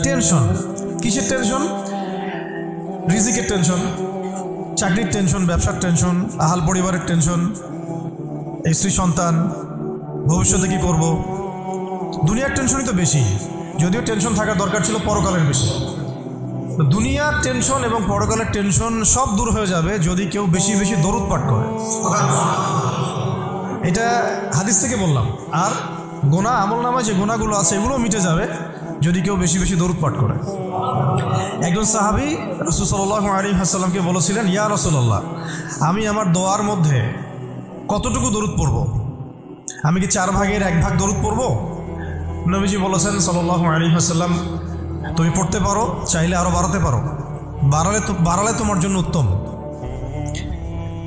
Tension. কিসের tension? রিজিকের tension, চাকরির টেনশন, ব্যবসার টেনশন, আহাল পরিবারের টেনশন, স্ত্রী সন্তান, ভবিষ্যতে কী করব। দুনিয়ার টেনশনই তো বেশি, যদিও টেনশন থাকার দরকার ছিল পরকালের বেশি। দুনিয়ার টেনশন এবং পরকালের টেনশন সব দূর হয়ে যাবে যদি কেউ বেশি বেশি দরুদ পাঠ করে। এটা হাদিস থেকে বললাম। আর গুনাহ, আমলনামায় যে গুনাহগুলো আছে এগুলো মিটে যাবে যদি কেউ বেশি বেশি দরুদ পাঠ করে। একজন সাহাবী রাসূল সাল্লাল্লাহু আলাইহি ওয়াসাল্লামকে বলেছিলেন, ইয়া রাসূলুল্লাহ, আমি আমার দোয়ার মধ্যে কতটুকু দরুদ পড়ব? আমি কি 4 ভাগের 1 ভাগ দরুদ পড়ব? নবীজি বলেছেন সাল্লাল্লাহু আলাইহি ওয়াসাল্লাম, তুমি পড়তে পারো, চাইলে আরও বাড়াতে পারো, বাড়ালে তোমার জন্য উত্তম।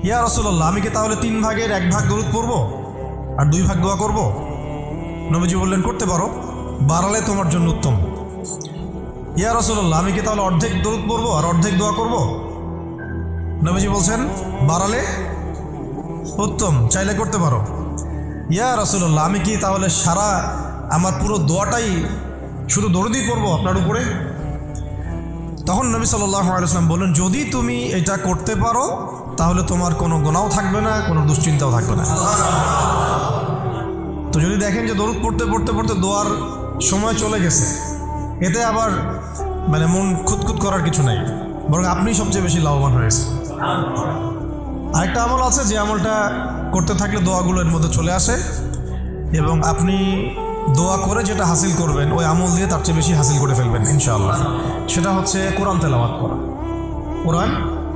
ইয়া রাসূলুল্লাহ, আমি কি তাহলে 3 ভাগের 1 ভাগ দরুদ পড়ব আর 2 ভাগ দোয়া করব? নবীজি বললেন, করতে পারো, বাড়ালে তোমার জন্য উত্তম। ইয়া রাসূলুল্লাহ, আমি কি তাহলে অর্ধেক দরুদ পড়ব আর অর্ধেক দোয়া করব? নবীজি বলছেন, বাড়ালে উত্তম, চাইলে করতে পারো। ইয়া রাসূলুল্লাহ, আমি কি তাহলে সারা আমার পুরো দোয়াটাই শুধু দরুদই পড়ব আপনার উপরে? তখন নবী সাল্লাল্লাহু আলাইহি ওয়াসাল্লাম বললেন, যদি তুমি এটা করতে পারো তাহলে তোমার কোনো গুনাহও থাকবে না, কোনো দুশ্চিন্তাও থাকবে না। তো যদি দেখেন যে দরুদ পড়তে পড়তে পড়তে দোয়ার সময় চলে গেছে, এতে আবার মানে মন খুঁতখুত করার কিছু নাই, বরং আপনি সবচেয়ে বেশি লাভবান হয়েছে। আরেকটা আমল আছে যে আমলটা করতে থাকলে দোয়াগুলো এর মধ্যে চলে আসে এবং আপনি দোয়া করে যেটা হাসিল করবেন ওই আমল দিয়ে তার চেয়ে বেশি হাসিল করে ফেলবেন ইনশাআল্লাহ। সেটা হচ্ছে কোরআন তেলাওয়াত করা। কোরআন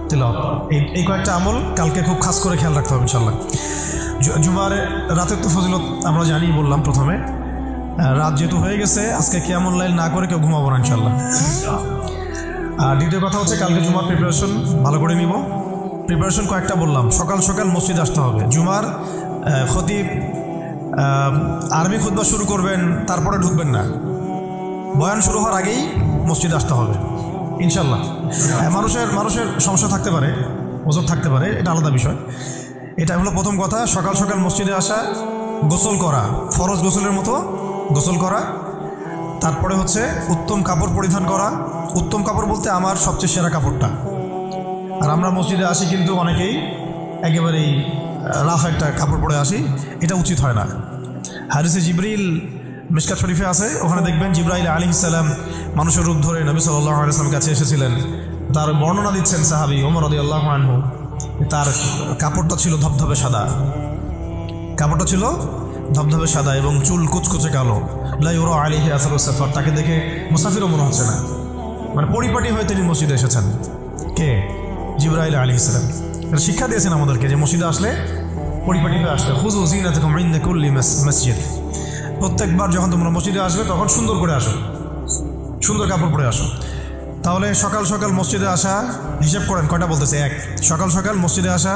তেলাওয়াত করা, এই কয়েকটা আমল কালকে খুব খাস করে খেয়াল রাখতে হবে ইনশাআল্লাহ। জুমার রাতের তো ফজিলত আমরা জানি, বললাম প্রথমে। রাত যেহেতু হয়ে গেছে, আজকে কিয়ামুল লাইল না করে কেউ ঘুমাবো না ইনশাআল্লাহ। আর দ্বিতীয় কথা হচ্ছে কালকে জুমার প্রিপারেশন ভালো করে নিব। প্রিপারেশন কয়েকটা বললাম। সকাল সকাল মসজিদে আসতে হবে। জুমার খতিব আরবি খুতবা শুরু করবেন, তারপরে ঢুকবেন না, বয়ান শুরু হওয়ার আগেই মসজিদে আসতে হবে ইনশাল্লাহ। মানুষের সমস্যা থাকতে পারে, ওজোর থাকতে পারে, এটা আলাদা বিষয়। এটা হলো প্রথম কথা। সকাল সকাল মসজিদে আসা, গোসল করা, ফরজ গোসলের মতো গোসল করা, তারপরে হচ্ছে উত্তম কাপড় পরিধান করা। উত্তম কাপড় বলতে আমার সবচেয়ে সেরা কাপড়টা। আর আমরা মসজিদে আসি কিন্তু অনেকেই একেবারেই রাফ একটা কাপড় পরে আসি, এটা উচিত হয় না। হাদিসে জিবরিল মিশকাত শরীফে আছে, ওখানে দেখবেন জিবরাইল আলাইহিস সালাম মানুষের রূপ ধরে নবী সাল্লাল্লাহু আলাইহি ওয়াসাল্লামের কাছে এসেছিলেন। তার বর্ণনা দিচ্ছেন সাহাবী ওমর রাদিয়াল্লাহু আনহু, তার কাপড়টা ছিল ধবধবে সাদা, কাপড়টা ছিল ধবধবে সাদা এবং চুল কুচকুচে কালো। লা ইউরা আলাইহি আসারুস সাফার, তাকে দেখে মুসাফিরও মনে হচ্ছে না, মানে পরিপাটি হয়ে তিনি মসজিদে এসেছেন। কে? জিবরাইল আলাইহিস সালাম। এটা শিক্ষা দিয়েছেন আমাদেরকে যে মসজিদে আসলে পরিপাটি হয়ে আসলে। খুযু যিনাতাকুম ইনদা কুল্লি মসজিদ, প্রত্যেকবার যখন তোমরা মসজিদে আসবে তখন সুন্দর করে আসো, সুন্দর কাপড় পরে আসো। তাহলে সকাল সকাল মসজিদে আসা, হিসাব করেন কয়টা বলতেছে। 1, সকাল সকাল মসজিদে আসা,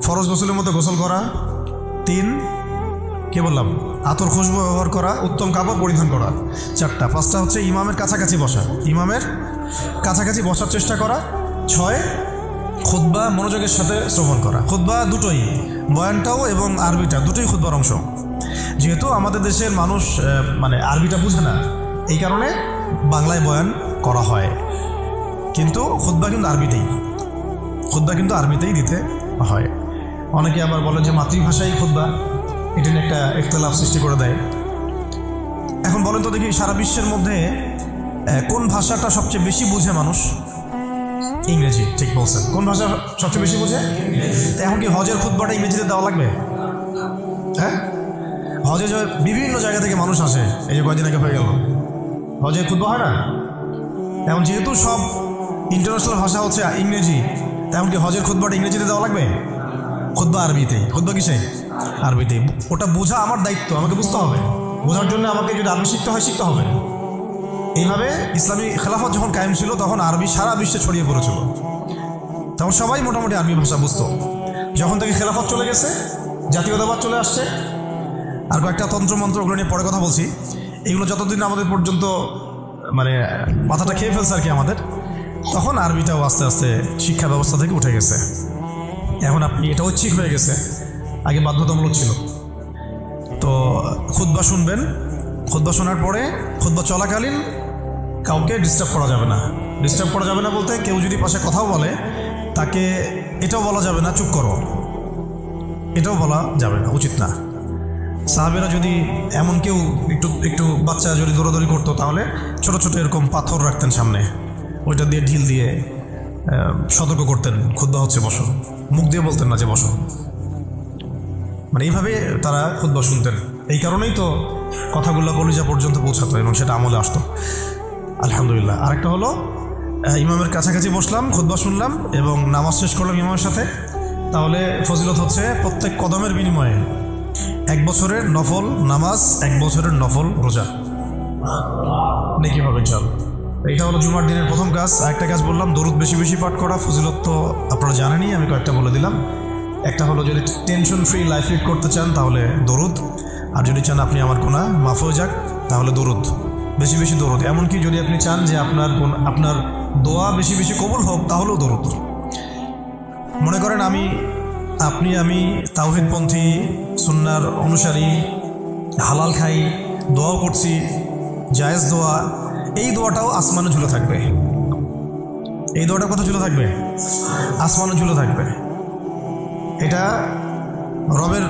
ফরজ গোসলের মতো গোসল করা। 3, কে বললাম, আতর খুশবু ব্যবহার করা, উত্তম কাপড় পরিধান করা। 4টা। 5টা হচ্ছে ইমামের কাছাকাছি বসা, ইমামের কাছাকাছি বসার চেষ্টা করা। 6, খুতবা মনোযোগের সাথে শ্রবণ করা। খুতবা দুটোই, বয়ানটাও এবং আরবিটা দুটোই খুতবার অংশ। যেহেতু আমাদের দেশের মানুষ মানে আরবিটা বুঝে না, এই কারণে বাংলায় বয়ান করা হয়, কিন্তু খুতবা কিন্তু আরবিতেই, খুতবা কিন্তু আরবিতেই দিতে হয়। অনেকে আবার বলে যে মাতৃভাষাই খুতবা, এটা নিয়ে একটা ইখতিলাফ সৃষ্টি করে দেয়। এখন বলেন তো দেখি, সারা বিশ্বের মধ্যে কোন ভাষাটা সবচেয়ে বেশি বুঝে মানুষ? ইংরেজি। ঠিক বলছেন। কোন ভাষা সবচেয়ে বেশি বুঝে? এখন কি হজের খুতবাটা ইংরেজিতে দেওয়া লাগবে? হ্যাঁ, হজে বিভিন্ন জায়গা থেকে মানুষ আসে, এই যে কয়েকদিন আগে হয়ে গেল, হজের খুতবা হয় না? এখন যেহেতু সব ইন্টারন্যাশনাল ভাষা হচ্ছে ইংরেজি, তেমন কি হজের খুতবাটা ইংরেজিতে দেওয়া লাগবে? খুতবা আরবিতেই। খুতবা কিসে? আরবিতেই। ওটা বোঝা আমার দায়িত্ব, আমাকে বুঝতে হবে। বোঝার জন্য আমাকে যদি আরবি শিখতে হয়, শিখতে হবে। এইভাবে ইসলামী খেলাফত যখন কায়েম ছিল তখন আরবি সারা বিশ্বে ছড়িয়ে পড়েছিল, তখন সবাই মোটামুটি আরবি ভাষা বুঝতো। যখন থেকে খেলাফত চলে গেছে, জাতীয়তাবাদ চলে আসছে, আর কয়েকটা তন্ত্রমন্ত্র, ওগুলো নিয়ে পরে কথা বলছি, এগুলো যতদিন আমাদের পর্যন্ত মানে মাথাটা খেয়ে ফেলছে আর কি আমাদের, তখন আরবিটাও আস্তে আস্তে শিক্ষা ব্যবস্থা থেকে উঠে গেছে। এখন আপনি এটা ঐচ্ছিক হয়ে গেছে, আগে বাধ্যতামূলক ছিল। তো খুতবা শুনবেন, খুতবা শোনার পরে খুতবা চলাকালীন কাউকে ডিস্টার্ব করা যাবে না। ডিস্টার্ব করা যাবে না বলতে কেউ যদি পাশে কথাও বলে তাকে এটাও বলা যাবে না চুপ করো, এটাও বলা যাবে না, উচিত না। সাহাবেরা যদি এমন কেউ একটু বাচ্চা যদি দৌড়াদৌড়ি করতো তাহলে ছোট ছোট এরকম পাথর রাখতেন সামনে, ওইটা দিয়ে ঢিল দিয়ে সতর্ক করতেন, খুতবা হচ্ছে বসো, মুখ দিয়ে বলতেন না যে বসো। মানে এইভাবে তারা খুতবা শুনতেন। এই কারণেই তো কথাগুলো কলিজা পর্যন্ত পৌঁছাতো এবং সেটা আমলে আসতো। আলহামদুলিল্লাহ। আরেকটা হলো ইমামের কাছাকাছি বসলাম, খুতবা শুনলাম এবং নামাজ শেষ করলাম ইমামের সাথে, তাহলে ফজিলত হচ্ছে প্রত্যেক কদমের বিনিময়ে 1 বছরের নফল নামাজ, 1 বছরের নফল রোজা নেকি হবে ইনশাআল্লাহ। এটা হলো জুমার দিনের প্রথম কাজ। আরেকটা কাজ বললাম, দরুদ বেশি বেশি পাঠ করা। ফজিলত তো আপনারা জানেনই, আমি কয়েকটা বলে দিলাম। একটা হলো যদি টেনশন ফ্রি লাইফ লিড করতে চান তাহলে দরুদ, আর যদি চান আপনি আমার গুনাহ মাফ হয়ে যাক তাহলে দরুদ, বেশি বেশি দরুদ। এমনকি যদি আপনি চান যে আপনার দোয়া বেশি বেশি কবুল হোক তাহলেও দরুদ। মনে করেন আমি তাওহীদপন্থী, সুন্নাহর অনুসারী, হালাল খাই, দোয়াও করছি, জায়েজ দোয়া, এই দোয়াটাও আসমানে ঝুলে থাকবে। এই দোয়াটা কোথায় ঝুলে থাকবে? আসমানে ঝুলে থাকবে। এটা রবের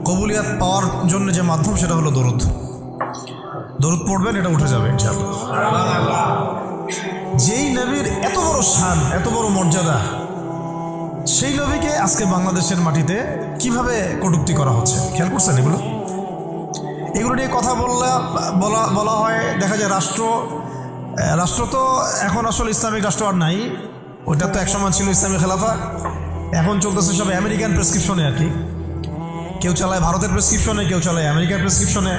কবুলিয়াত পাওয়ার জন্য যে মাধ্যম সেটা হলো দরুদ। দরুদ পড়বেন, এটা উঠে যাবে ইনশাআল্লাহ। যেই নবীর এত বড় শান, এত বড় মর্যাদা, সেই নবীকে আজকে বাংলাদেশের মাটিতে কিভাবে কটূক্তি করা হচ্ছে খেয়াল করছেন? এগুলো নিয়ে কথা বলা হয়। দেখা যায় রাষ্ট্র তো এখন আসলে ইসলামিক রাষ্ট্র আর নাই, ওইটা তো একসময় ছিল ইসলামিক খেলাফা। এখন চলতেছে সব আমেরিকান প্রেসক্রিপশনে আর কি। কেউ চালায় ভারতের প্রেসক্রিপশনে, কেউ চালায় আমেরিকার প্রেসক্রিপশনে,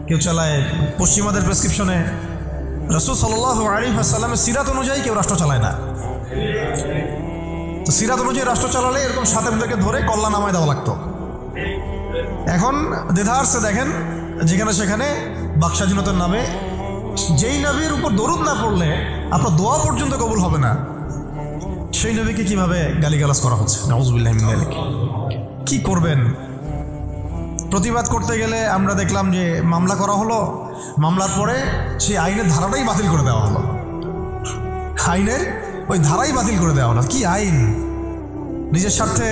কেউ চালায় পশ্চিমাদের প্রেসক্রিপশনে। রাসূল সাল্লাল্লাহু আলাইহি ওয়াসাল্লামের সিরাত অনুযায়ী কেউ রাষ্ট্র চালায় না। তো সিরাত অনুযায়ী রাষ্ট্র চালালে এরকম সাতেমদেরকে ধরে কল্লা নামায় দেওয়া লাগতো। এখন দেধারসে দেখেন যেখানে সেখানে বাকস্বাধীনতার নামে যেই নবীর উপর দরুদ না পড়লে আপনার দোয়া পর্যন্ত কবুল হবে না, সেই নবীকে কিভাবে গালিগালাজ করা হচ্ছে। নাউযুবিল্লাহি মিন যালিক। কি করবেন? প্রতিবাদ করতে গেলে আমরা দেখলাম যে মামলা করা হলো, মামলার পরে সেই আইনের ধারাটাই বাতিল করে দেওয়া হলো। আইনের ওই ধারাই বাতিল করে দেওয়া হলো। কি আইন? নিজের স্বার্থে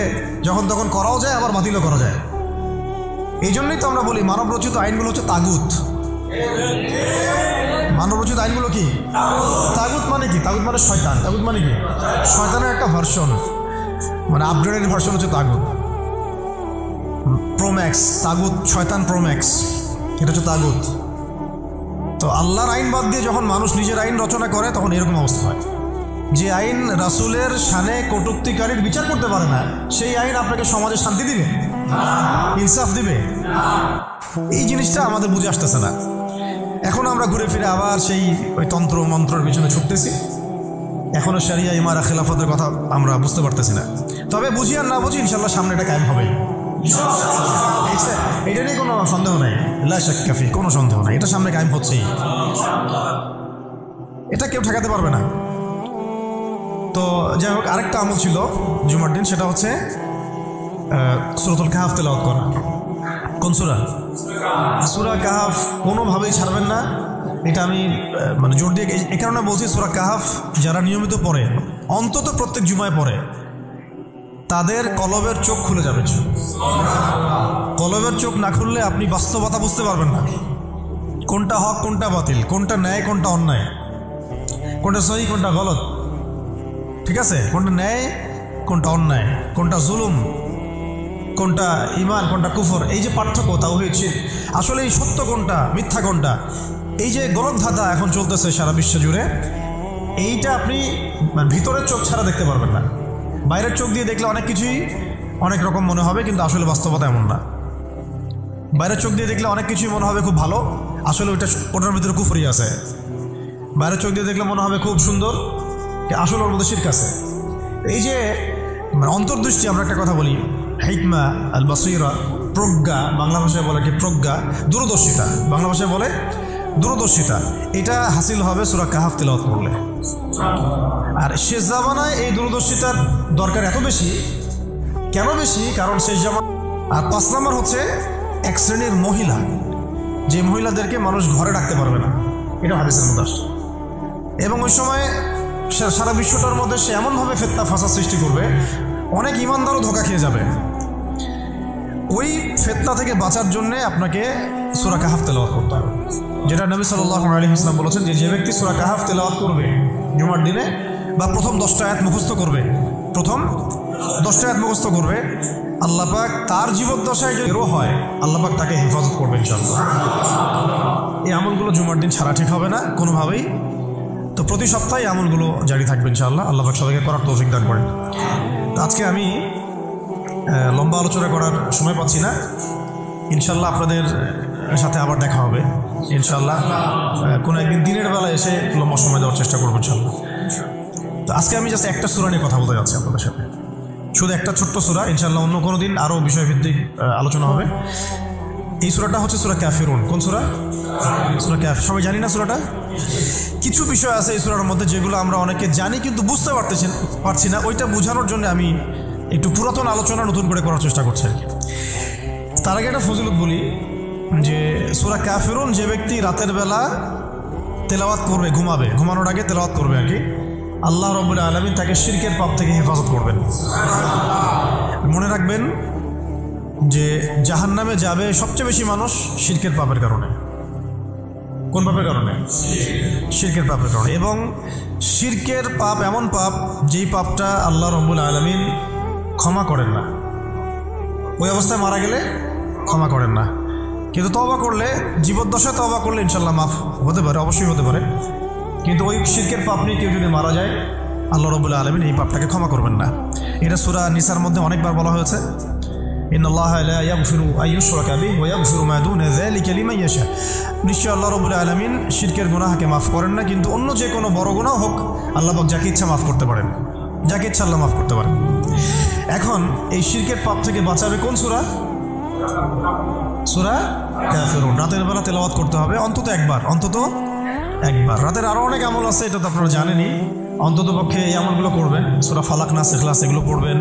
যখন তখন করাও যায়, আবার বাতিলও করা যায়। এই জন্যই তো আমরা বলি মানবরচিত আইনগুলো হচ্ছে তাগুত। মানবরচিত আইনগুলো কি? তাগুত মানে কি? তাগুত মানে শয়তান। তাগুত মানে কি? শয়তানের একটা ভার্সন, মানে আপগ্রেডেড ভার্সন হচ্ছে তাগুত। প্রোম্যাক্স তাগুত, শয়তান প্রোম্যাক্স, এটা হচ্ছে তাগুত। তো আল্লাহর আইন বাদ দিয়ে যখন মানুষ নিজের আইন রচনা করে তখন এরকম অবস্থা হয়। যে আইন রাসূলের শানে কটূক্তিকারীর বিচার করতে পারে না, সেই আইন আপনাকে সমাজে শান্তি দিবে, ইনসাফ দিবে? এই জিনিসটা আমাদের বুঝে আসতেছে না। এখন আমরা ঘুরে ফিরে আবার সেই ওই তন্ত্র মন্ত্রের পিছনে ছুটতেছি। এখনো শরিয়া ইমারা খেলাফতের কথা আমরা বুঝতে পারতেছি না। তবে বুঝি আর না বুঝি ইনশাল্লাহ সামনে এটা কায়েম হবে। এটা নিয়ে কোনো সন্দেহ নাই, লা শাক্কা ফি, কোনো সন্দেহ নাই, এটা সামনে কায়েম হচ্ছেই, এটা কেউ ঠেকাতে পারবে না। তো যাই হোক, আরেকটা আমল ছিল জুমার দিন, সেটা হচ্ছে সূরাতুল কাহাফ তেলাওয়াত করা। কোন সূরা? সূরা কাহাফ কোনোভাবেই ছাড়বেন না। এটা আমি মানে জোর দিয়ে এই কারণে বলছি, সূরা কাহাফ যারা নিয়মিত পড়ে, অন্তত প্রত্যেক জুমায় পড়ে, তাদের কলবের চোখ খুলে যাবে। কলবের চোখ না খুললে আপনি বাস্তবতা বুঝতে পারবেন না, কোনটা হক কোনটা বাতিল, কোনটা ন্যায় কোনটা অন্যায়, কোনটা সহি কোনটা গলত, ঠিক আছে? কোনটা ন্যায় কোনটা অন্যায়, কোনটা জুলুম কোনটা ঈমান কোনটা কুফর, এই যে পার্থক্য তাওহীদ শিরক, আসলে এই সত্য কোনটা মিথ্যা কোনটা, এই যে গলত ধাঁধা এখন চলতেছে সারা বিশ্ব জুড়ে, এইটা আপনি ভিতরের চোখ ছাড়া দেখতে পারবেন না। বাইরের চোখ দিয়ে দেখলে অনেক কিছুই অনেক রকম মনে হবে, কিন্তু আসলে বাস্তবতা এমন না। বাইরের চোখ দিয়ে দেখলে অনেক কিছুই মনে হবে খুব ভালো, আসলে ওটার ভিতরে কুফরি আছে। বাইরের চোখ দিয়ে দেখলে মনে হবে খুব সুন্দর, আসলে ওর মধ্যে শিরক আছে। এই যে অন্তর্দৃষ্টি, আমরা একটা কথা বলি হিকমা আল বাসীরা, প্রজ্ঞা, বাংলা ভাষায় বলে কি প্রজ্ঞা, দূরদর্শিতা, বাংলা ভাষায় বলে দূরদর্শিতা, এটা হাসিল হবে সূরা কাহাফ তেলাওয়াত করলে। আর শেষ জামানায় এই দূরদর্শিতার দরকার এত বেশি, কেন বেশি? কারণ শেষ জামানা। আর 5 নম্বর হচ্ছে এক শ্রেণীর মহিলা, যে মহিলাদেরকে মানুষ ঘরে রাখতে পারবে না, এটা হাদিসের মধ্যে আসছে। এবং ওই সময় সারা বিশ্বটার মধ্যে সে এমনভাবে ফিতনা ফাসাদ সৃষ্টি করবে, অনেক ইমানদারও ধোঁকা খেয়ে যাবে। ওই ফিতনা থেকে বাঁচার জন্যে আপনাকে সূরা কাহাফ তেলাওয়াত করতে হবে, যেটা নবী সাল্লাল্লাহু আলাইহি ওয়াসাল্লাম বলেছেন যে ব্যক্তি সূরা কাহাফ তেলাওয়াত করবে জুমার দিনে, বা প্রথম 10টা আয়াত মুখস্থ করবে, প্রথম 10টা আয়াত মুখস্থ করবে, আল্লাহ পাক তার জীবদ্দশায় যদি এরও হয় আল্লাহ পাক তাকে হেফাজত করবে ইনশাআল্লাহ। এই আমলগুলো জুমার দিন ছাড়া ঠিক হবে না কোনোভাবেই। তো প্রতি সপ্তাহে আমলগুলো জারি থাকবে ইনশাআল্লাহ। আল্লাহ পাক সবাইকে করার তৌফিক দান করেন। তো আজকে আমি লম্বা আলোচনা করার সময় পাচ্ছি না, ইনশাআল্লাহ আপনাদের সাথে আবার দেখা হবে ইনশাআল্লাহ। কোনো একদিন দিনের বেলা এসে লম্বা সময় দেওয়ার চেষ্টা করবো ইনশাআল্লাহ। তো আজকে আমি জাস্ট একটা সূরা নিয়ে কথা বলতে যাচ্ছি আপনাদের সাথে, শুধু একটা ছোট্ট সূরা। ইনশাআল্লাহ অন্য কোনো দিন আরও বিষয়ভিত্তিক আলোচনা হবে। এই সূরাটা হচ্ছে সূরা কাফিরুন। কোন সূরা? সূরা কাফির। সবাই জানি না সূরাটা? কিছু বিষয় আছে এই সূরার মধ্যে যেগুলো আমরা অনেকে জানি কিন্তু বুঝতে পারছি না। ওইটা বোঝানোর জন্য আমি একটু পুরাতন আলোচনা নতুন করে করার চেষ্টা করছি আর কি। তার আগে একটা ফজিলত বলি যে সূরা কাফিরুন যে ব্যক্তি রাতের বেলা তেলাওয়াত করবে, ঘুমানোর আগে তেলাওয়াত করবে আর কি, আল্লাহ রাব্বুল আলামিন তাকে শিরকের পাপ থেকে হেফাজত করবেন। মনে রাখবেন যে জাহান্নামে যাবে সবচেয়ে বেশি মানুষ শিরকের পাপের কারণে। কোন পাপের কারণে? শিরকের পাপের কারণে। এবং শিরকের পাপ এমন পাপ যেই পাপটা আল্লাহ রাব্বুল আলামিন ক্ষমা করেন না, ওই অবস্থায় মারা গেলে ক্ষমা করেন না। কিন্তু তওবা করলে, জীবদ্দশায় তওবা করলে ইনশাআল্লাহ মাফ হতে পারে, অবশ্যই হতে পারে। কিন্তু ওই শিরকের পাপ নিয়ে কেউ যদি মারা যায় আল্লাহ রাব্বুল আলামিন এই পাপটাকে ক্ষমা করবেন না। এটা সূরা নিসার মধ্যে অনেকবার বলা হয়েছে, ইন্নাল্লাহা লা ইয়াগফিরু আন ইউশরাকা বিহি ওয়া ইয়াগফিরু মা দুনা যালিকা লিমান ইয়াশা। নিশ্চয় আল্লাহ রাব্বুল আলামিন শিরকের গুনাহকে মাফ করেন না, কিন্তু অন্য যে কোনো বড় গুনাহ হোক আল্লাহ পাক যাকে ইচ্ছা মাফ করতে পারেন, যাকে ইচ্ছা আল্লাহ মাফ করতে পারেন। এখন এই শিরকের পাপ থেকে বাঁচাবে কোন সূরা? সূরা কাফিরুন। রাতের বেলা তেলাওয়াত করতে হবে অন্তত একবার। রাতের আরও অনেক আমল আছে, এটা তো আপনারা জানেনই। অন্তত পক্ষে এই আমলগুলো করবেন। সূরা ফালাক, নাস, ইখলাস এগুলো পড়বেন।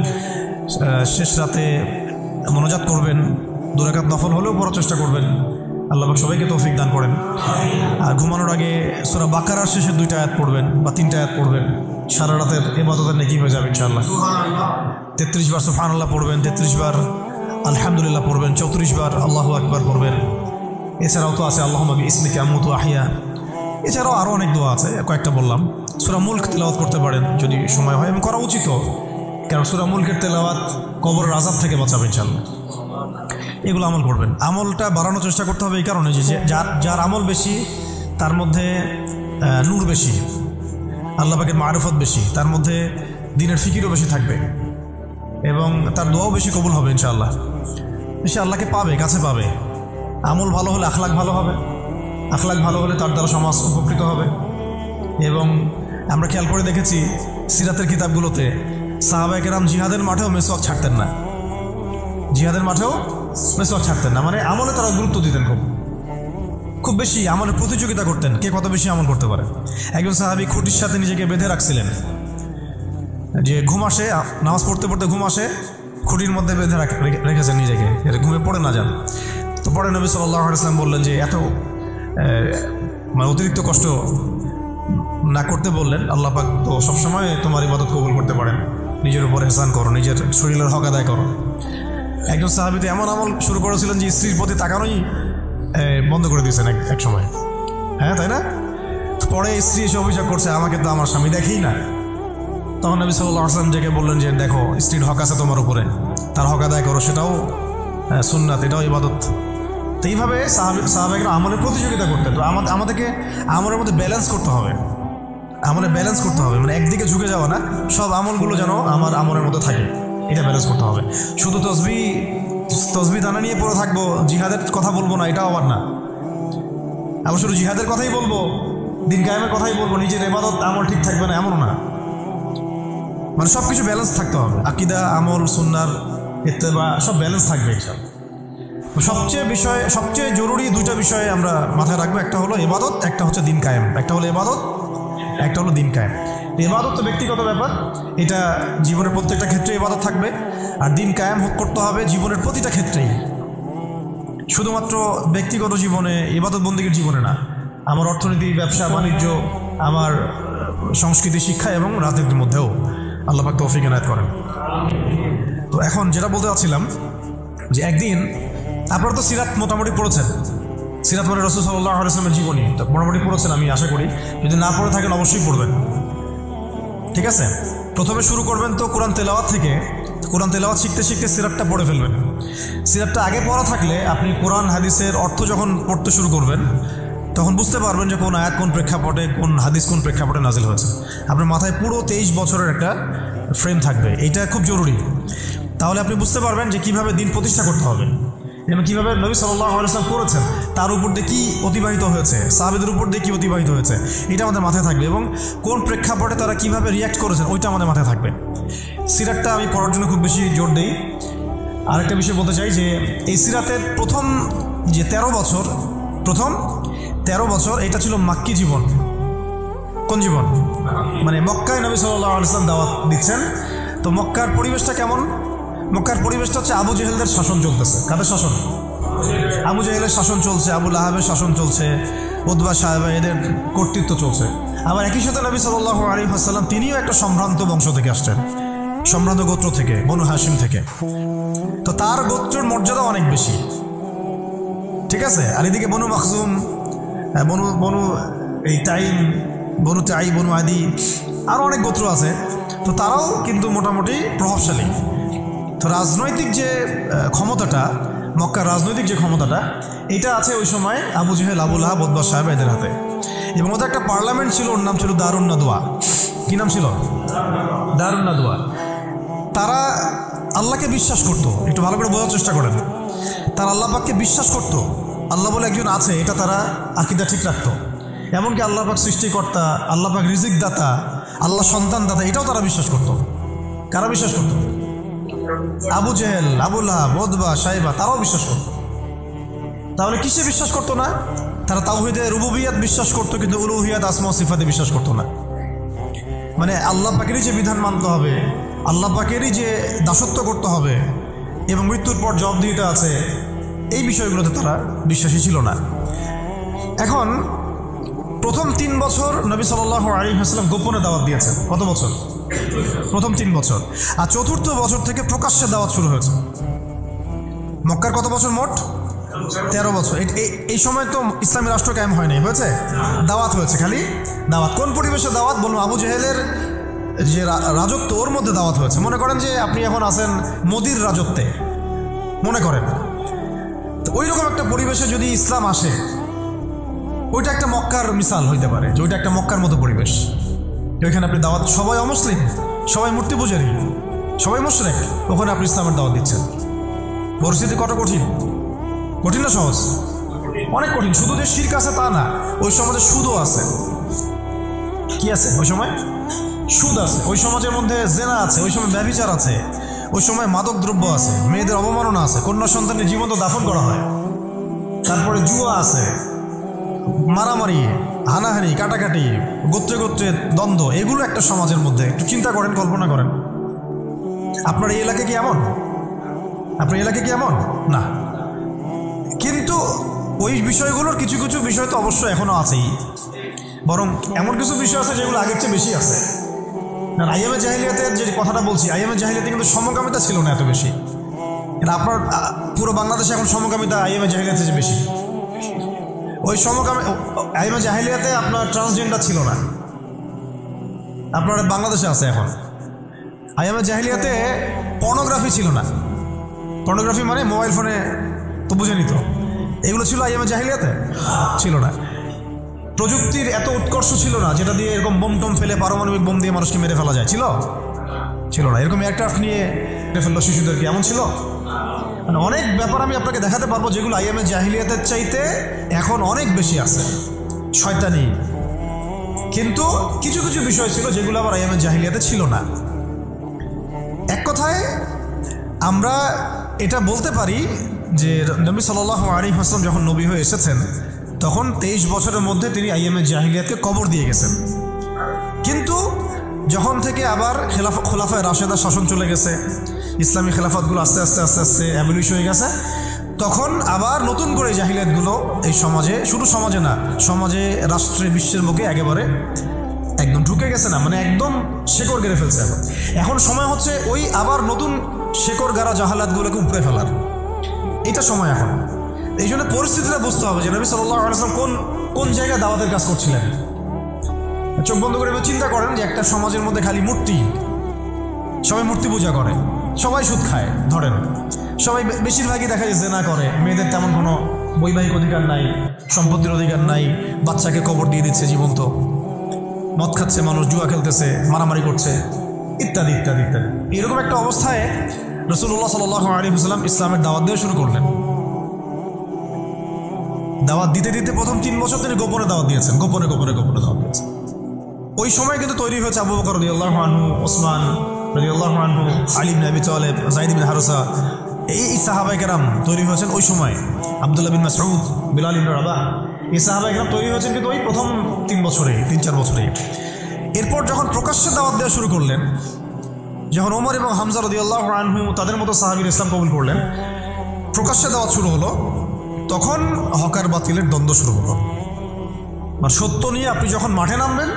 শেষ রাতে মোনাজাত করবেন, 2 রাকাত নফল হলেও পড়ার চেষ্টা করবেন। আল্লাহ পাক সবাইকে তৌফিক দান করেন। আর ঘুমানোর আগে সূরা বাকারার শেষের 2টা আয়াত পড়বেন বা 3টা আয়াত পড়বেন। সারা রাতের ইবাদতের নেকি হয়ে যাবে ইনশাআল্লাহ। 33 বার সুবহানাল্লাহ পড়বেন, 33 বার আলহামদুলিল্লাহ পড়বেন, 34 বার আল্লাহু আকবার পড়বেন। এছাড়াও তো আছে আল্লাহুম্মা বিইসমিকা আমুতু আহইয়া। এছাড়াও আরও অনেক দোয়া আছে, কয়েকটা বললাম। সূরা মুলক তেলাওয়াত করতে পারেন যদি সময় হয়, এবং করা উচিত, কারণ সূরা মুলকের তেলাওয়াত কবরের আযাব থেকে বাঁচাবে ইনশাআল্লাহ। এগুলো আমল করবেন। আমলটা বাড়ানোর চেষ্টা করতে হবে এই কারণে যে যার আমল বেশি তার মধ্যে নূর বেশি, আল্লাহ পাকের মারিফত বেশি, তার মধ্যে দ্বীনের ফিকিরও বেশি থাকবে, এবং তার দোয়াও বেশি কবুল হবে ইনশাআল্লাহ। সে আল্লাহকে পাবে, কাছে পাবে। আমল ভালো হলে আখলাক ভালো হবে, আখলাক ভালো হলে তার দ্বারা সমাজ উপকৃত হবে। এবং আমরা খেয়াল করে দেখেছি সিরাতের কিতাবগুলোতে সাহাবায়ে কেরাম জিহাদের মাঠেও মেসওয়াক ছাড়তেন না, মানে আমলে তারা গুরুত্ব দিতেন, খুব বেশি আমলের প্রতিযোগিতা করতেন, কে কত বেশি আমল করতে পারে। একজন সাহাবী খুঁটির সাথে নিজেকে বেঁধে রাখছিলেন, যে ঘুম আসে, নামাজ পড়তে পড়তে ঘুম আসে, খুঁটির মধ্যে বেঁধে রেখেছেন নিজেকে, ঘুমে পড়ে না যান। তো পরে নবী সাল্লাল্লাহু আলাইহি ওয়াসাল্লাম বললেন যে এত মানে অতিরিক্ত কষ্ট না করতে বললেন। আল্লাহ পাক তো সবসময় তোমার ইবাদত কবুল করতে পারেন, নিজের উপর ইহসান করো, নিজের শরীরের হক আদায় করো। একজন সাহাবী তো এমন আমল শুরু করেছিলেন যে স্ত্রীর প্রতি তাকানোই বন্ধ করে দিয়েছেন এক সময়, হ্যাঁ তাই না? পরে স্ত্রী এসে অভিযোগ করছে, আমাকে তো আমার স্বামী দেখেই না। তখন নবী সাল্লাল্লাহু আলাইহি ওয়াসাল্লাম ডেকে বললেন যে দেখো, স্ত্রীর হক আছে তোমার উপরে, তার হক আদায় করো, সেটাও সুন্নাত, এটাও ইবাদত। তো এইভাবে সাহাবায়েরা আমলের প্রতিযোগিতা করতেন। তো আমাদেরকে আমলের মধ্যে ব্যালেন্স করতে হবে, মানে একদিকে ঝুঁকে যাওয়া না, সব আমলগুলো যেন আমার আমলের মধ্যে থাকে, এটা ব্যালেন্স করতে হবে। শুধু তসবিহ দানা নিয়ে পড়ে থাকবো, জিহাদের কথা বলবো না, এটাও আবার না। আবার শুধু জিহাদের কথাই বলবো, দিন কায়েমের কথাই বলবো, নিজের ইবাদত আমল ঠিক থাকবে না, এমনও না। মানে সব কিছু ব্যালেন্স থাকতে হবে, আকীদা, আমল, সুন্নাহর ইত্তেবা সব ব্যালেন্স থাকবে ইনশাআল্লাহ। সবচেয়ে জরুরি 2টা বিষয়ে আমরা মাথায় রাখবো, একটা হলো ইবাদত, একটা হচ্ছে দিন কায়েম। একটা হলো ইবাদত, একটা হলো দিন কায়েম। ইবাদত তো ব্যক্তিগত ব্যাপার, এটা জীবনের প্রত্যেকটা ক্ষেত্রে ইবাদত থাকবে, আর দিন কায়েম করতে হবে জীবনের প্রতিটা ক্ষেত্রেই, শুধুমাত্র ব্যক্তিগত জীবনে, ইবাদত বন্দেগীর জীবনে না। আমার অর্থনীতি, ব্যবসা বাণিজ্য, আমার সংস্কৃতি শিক্ষা এবং রাজনীতির মধ্যেও আল্লাহ পাক তৌফিক এনায়েত করেন। তো এখন যেটা বলতে চাচ্ছিলাম যে একদিন আপনারা তো সিরাত মোটামুটি পড়েছেন, সিরাত মানে রাসূল সাল্লাল্লাহু আলাইহি ওয়াসাল্লামের জীবনী মোটামুটি পড়েছেন আমি আশা করি। যদি না পড়ে থাকেন অবশ্যই পড়বেন, ঠিক আছে? প্রথমে শুরু করবেন তো কোরআন তেলাওয়াত থেকে। কোরআন তেলাওয়াত শিখতে শিখতে সিরাতটা পড়ে ফেলবেন। সিরাতটা আগে পড়া থাকলে আপনি কোরআন হাদিসের অর্থ যখন পড়তে শুরু করবেন তখন বুঝতে পারবেন যে কোন আয়াত কোন প্রেক্ষাপটে, কোন হাদিস কোন প্রেক্ষাপটে নাজিল হয়েছে। আপনার মাথায় পুরো 23 বছরের একটা ফ্রেম থাকবে, এইটা খুব জরুরি। তাহলে আপনি বুঝতে পারবেন যে কীভাবে দিন প্রতিষ্ঠা করতে হবে এবং কীভাবে নবী সাল্লাল্লাহু আলাইহি ওয়াসাল্লাম করেছেন, তার উপর দিয়ে কী অতিবাহিত হয়েছে, সাহাবীদের উপর দিয়ে কী অতিবাহিত হয়েছে, এটা আমাদের মাথায় থাকবে এবং কোন প্রেক্ষাপটে তারা কীভাবে রিয়্যাক্ট করেছেন ওইটা আমাদের মাথায় থাকবে। সিরাতটা আমি পড়ার জন্য খুব বেশি জোর দিই। আরেকটা বিষয় বলতে চাই যে এই সিরাতের প্রথম যে 13 বছর এটা ছিল মাক্কি জীবন। কোন জীবন? মানে মক্কায় নবী সাল্লাল্লাহু আলাইহি ওয়াসাল্লাম দাওয়াত দিচ্ছেন। তো মক্কার পরিবেশটা কেমন? মক্কার পরিবেশটা হচ্ছে আবু জেহেলদের শাসন চলতেছে। কাদের শাসন? আবু জেহেলের শাসন চলছে, আবু লাহাবের শাসন চলছে, উতবা সাহেবা এদের কর্তৃত্ব চলছে। আবার একই সাথে নবী সাল্লাল্লাহু আলাইহি ওয়াসাল্লাম তিনিও একটা সম্ভ্রান্ত বংশ থেকে আসছেন, সম্ভ্রান্ত গোত্র থেকে, বনু হাশিম থেকে। তো তার গোত্রের মর্যাদা অনেক বেশি, ঠিক আছে? আর এদিকে বনু মাখজুম, বনু এই তাইম, বনু তাই, বনু আদি, আরও অনেক গোত্র আছে। তো তারাও কিন্তু মোটামুটি প্রভাবশালী। তো রাজনৈতিক যে ক্ষমতাটা, মক্কার রাজনৈতিক যে ক্ষমতাটা, এটা আছে ওই সময় Abu Jahl, Abu Lahab, Utba সাহেব এদের হাতে। এবং ওদের একটা পার্লামেন্ট ছিল, ওর নাম ছিল দারুন নাদওয়া। কী নাম ছিল? দারুন নাদওয়া। তারা আল্লাহকে বিশ্বাস করতো, একটু ভালো করে বোঝার চেষ্টা করেন। তারা আল্লাহ পাককে বিশ্বাস করতো, আল্লাহ বলে একজন আছে এটা তারা আকীদা ঠিক রাখতো। এমনকি আল্লাহ পাক সৃষ্টিকর্তা, আল্লাহ পাক রিজিক দাতা, আল্লাহ সন্তান দাতা, এটাও তারা বিশ্বাস করতো। কারা বিশ্বাস করতো? Abu Jahl, Abu Lahab, Utba সাহেবা, তারাও বিশ্বাস করতো। তাহলে কিসে বিশ্বাস করতো না? তারা তাওহীদে রুবুবিয়াত বিশ্বাস করতো, কিন্তু উলুহিয়াত, আসমা ও সিফাতে বিশ্বাস করতো না। মানে আল্লাহ পাকেরই যে বিধান মানতে হবে, আল্লাহ পাকেরই যে দাসত্ব করতে হবে এবং মৃত্যুর পর জবাবদিহিতা আছে, এই বিষয়গুলোতে তারা বিশ্বাসী ছিল না। এখন প্রথম 3 বছর নবী সাল্লাল্লাহু আলাইহি ওয়াসাল্লাম গোপনে দাওয়াত দিয়েছেন। কত বছর? প্রথম 3 বছর। আর চতুর্থ বছর থেকে প্রকাশ্যে দাওয়াত শুরু হয়েছে। মক্কার কত বছর মোট? 13 বছর। এই সময় তো ইসলামী রাষ্ট্র কায়েম হয়নি, হয়েছে? দাওয়াত হয়েছে, খালি দাওয়াত। কোন পরিবেশে দাওয়াত? বলুন, আবু জেহেলের যে রাজত্ব, ওর মধ্যে দাওয়াত হয়েছে। মনে করেন যে আপনি এখন আছেন মোদির রাজত্বে, মনে করেন। তো ওই রকম একটা পরিবেশে যদি ইসলাম আসে, ওইটা একটা মক্কার মিসাল হইতে পারে, যে ওইটা একটা মক্কার মতো পরিবেশ। ওইখানে আপনি দাওয়াত, সবাই অমুসলিম, সবাই মূর্তি পূজারী, সবাই মুশরিক, ওখানে আপনি ইসলামের দাওয়াত দিচ্ছেন। পরিস্থিতি কত কঠিন! কঠিন না সহজ? অনেক কঠিন। শুধু যে শিরক আছে তা না, ওই সমাজে সুদও আছে। কি আছে ওই সময়? সুদ আছে। ওই সমাজের মধ্যে জেনা আছে, ওই সময় ব্যভিচার আছে, ওই সময় মাদক দ্রব্য আছে, মেয়েদের অবমাননা আছে, কন্যা সন্তানের জীবন্ত দাফন করা হয়, তারপরে জুয়া আছে, মারামারি, হানাহানি, কাটাকাটি, গোত্রে গোত্রে দ্বন্দ্ব, এগুলো একটা সমাজের মধ্যে। একটু চিন্তা করেন, কল্পনা করেন। আপনার এই এলাকা কি এমন? আপনার এলাকা কি এমন? না। কিন্তু ওই বিষয়গুলোর কিছু কিছু বিষয় তো অবশ্যই এখনো আছেই, বরং এমন কিছু বিষয় আছে যেগুলো আগের চেয়ে বেশি আছে। আইয়ামে জাহিলিয়াতের যে কথাটা বলছি, আইয়ামে জাহিলিয়াতে কিন্তু সমকামিতা ছিল না এত বেশি। এটা আপনার পুরো বাংলাদেশে এখন সমকামিতা আইয়ামে জাহিলিয়াতে যে বেশি। ওই আইয়ামে জাহিলিয়াতে আপনার ট্রান্সজেন্ডার ছিল না, আপনার বাংলাদেশে আছে এখন। আইয়ামে জাহিলিয়াতে পর্নোগ্রাফি ছিল না। পর্নোগ্রাফি মানে মোবাইল ফোনে তো বুঝে নিত, এগুলো ছিল আইয়ামে জাহিলিয়াতে? ছিল না। প্রযুক্তির এত উৎকর্ষ ছিল না যেটা দিয়ে এরকম বোম টোম ফেলে, পারমাণবিক বোম দিয়ে মানুষকে মেরে ফেলা যায়, ছিল না। এরকম এয়ারক্রাফট নিয়ে ফেললো শিশুদেরকে, এমন ছিল? মানে অনেক ব্যাপার আমি আপনাকে দেখাতে পারবো যেগুলো আইয়ামে জাহিলিয়াতের চাইতে এখন অনেক বেশি আছে, শয়তানি। কিন্তু কিছু কিছু বিষয় ছিল যেগুলো আবার আইয়ামে জাহিলিয়াতে ছিল না। এক কথায় আমরা এটা বলতে পারি যে নবী সাল্লাল্লাহু আলাইহি ওয়াসাল্লাম যখন নবী হয়ে এসেছেন তখন 23 বছরের মধ্যে তিনি আইয়ামে জাহিলিয়াতকে কবর দিয়ে গেছেন। কিন্তু যখন থেকে আবার খোলাফায়ে রাশেদা শাসন চলে গেছে, ইসলামী খেলাফতগুলো আস্তে আস্তে অ্যাবলিশ হয়ে গেছে, তখন আবার নতুন করে জাহিলিয়াতগুলো এই সমাজে, শুধু সমাজে না, সমাজে, রাষ্ট্রে, বিশ্বের বুকে একেবারে একদম ঢুকে গেছে না, মানে একদম শেকড় গেড়ে ফেলছে। এখন সময় হচ্ছে ওই আবার নতুন শেকড় গাড়া জাহালাতগুলোকে উপড়ে ফেলার, এটা সময় এখন। এই জন্য পরিস্থিতিটা বুঝতে হবে যে নবী সাল্লাল্লাহু আলাইহি ওয়াসাল্লাম কোন জায়গায় দাওয়াতের কাজ করছিলেন। চোখ বন্ধ করে চিন্তা করেন যে একটা সমাজের মধ্যে খালি মূর্তি, সবাই মূর্তি পূজা করে, সবাই সুদ খায়, ধরেন সবাই বেশিরভাগই দেখা যায় জেনা করে, মেয়েদের তেমন কোনো বৈবাহিক অধিকার নাই, সম্পত্তির অধিকার নাই, বাচ্চাকে কবর দিয়ে দিচ্ছে জীবন্ত, মদ খাচ্ছে মানুষ, জুয়া খেলতেছে, মারামারি করছে, ইত্যাদি ইত্যাদি ইত্যাদি। এরকম একটা অবস্থায় রাসূলুল্লাহ সাল্লাল্লাহু আলাইহি ওয়াসাল্লাম ইসলামের দাওয়াত দেওয়া শুরু করলেন। দাওয়াত দিতে দিতে প্রথম 3 বছর তিনি গোপনে দাওয়াত দিয়েছেন, গোপনে গোপনে গোপনে দাওয়াত দিয়েছেন। ওই সময় কিন্তু তৈরি হয়েছে আবু বকর রাদিয়াল্লাহু আনহু, ওসমান রাদিয়াল্লাহু আনহু, আলী ইবনে আবি তালেব, যায়েদ ইবনে হারসা, এই সাহাবায়ে কেরাম তৈরি হয়েছেন ওই সময়। আব্দুল্লাহ বিন মাসউদ, বিলাল ইবনে রাবাহ, এই সাহাবায়ে কেরাম তৈরি হয়েছেন কিন্তু ওই প্রথম 3 বছরে, 3-4 বছরে। এরপর যখন প্রকাশ্যে দাওয়াত দেওয়া শুরু করলেন, যখন ওমর এবং হামজা রাদিয়াল্লাহু আনহু তাদের মতো সাহাবীরা ইসলাম কবুল করলেন, প্রকাশ্যে দাওয়াত শুরু হলো, তখন হকার বাতিলের দ্বন্দ্ব শুরু হলো। আর সত্য নিয়ে আপনি যখন মাঠে নামবেন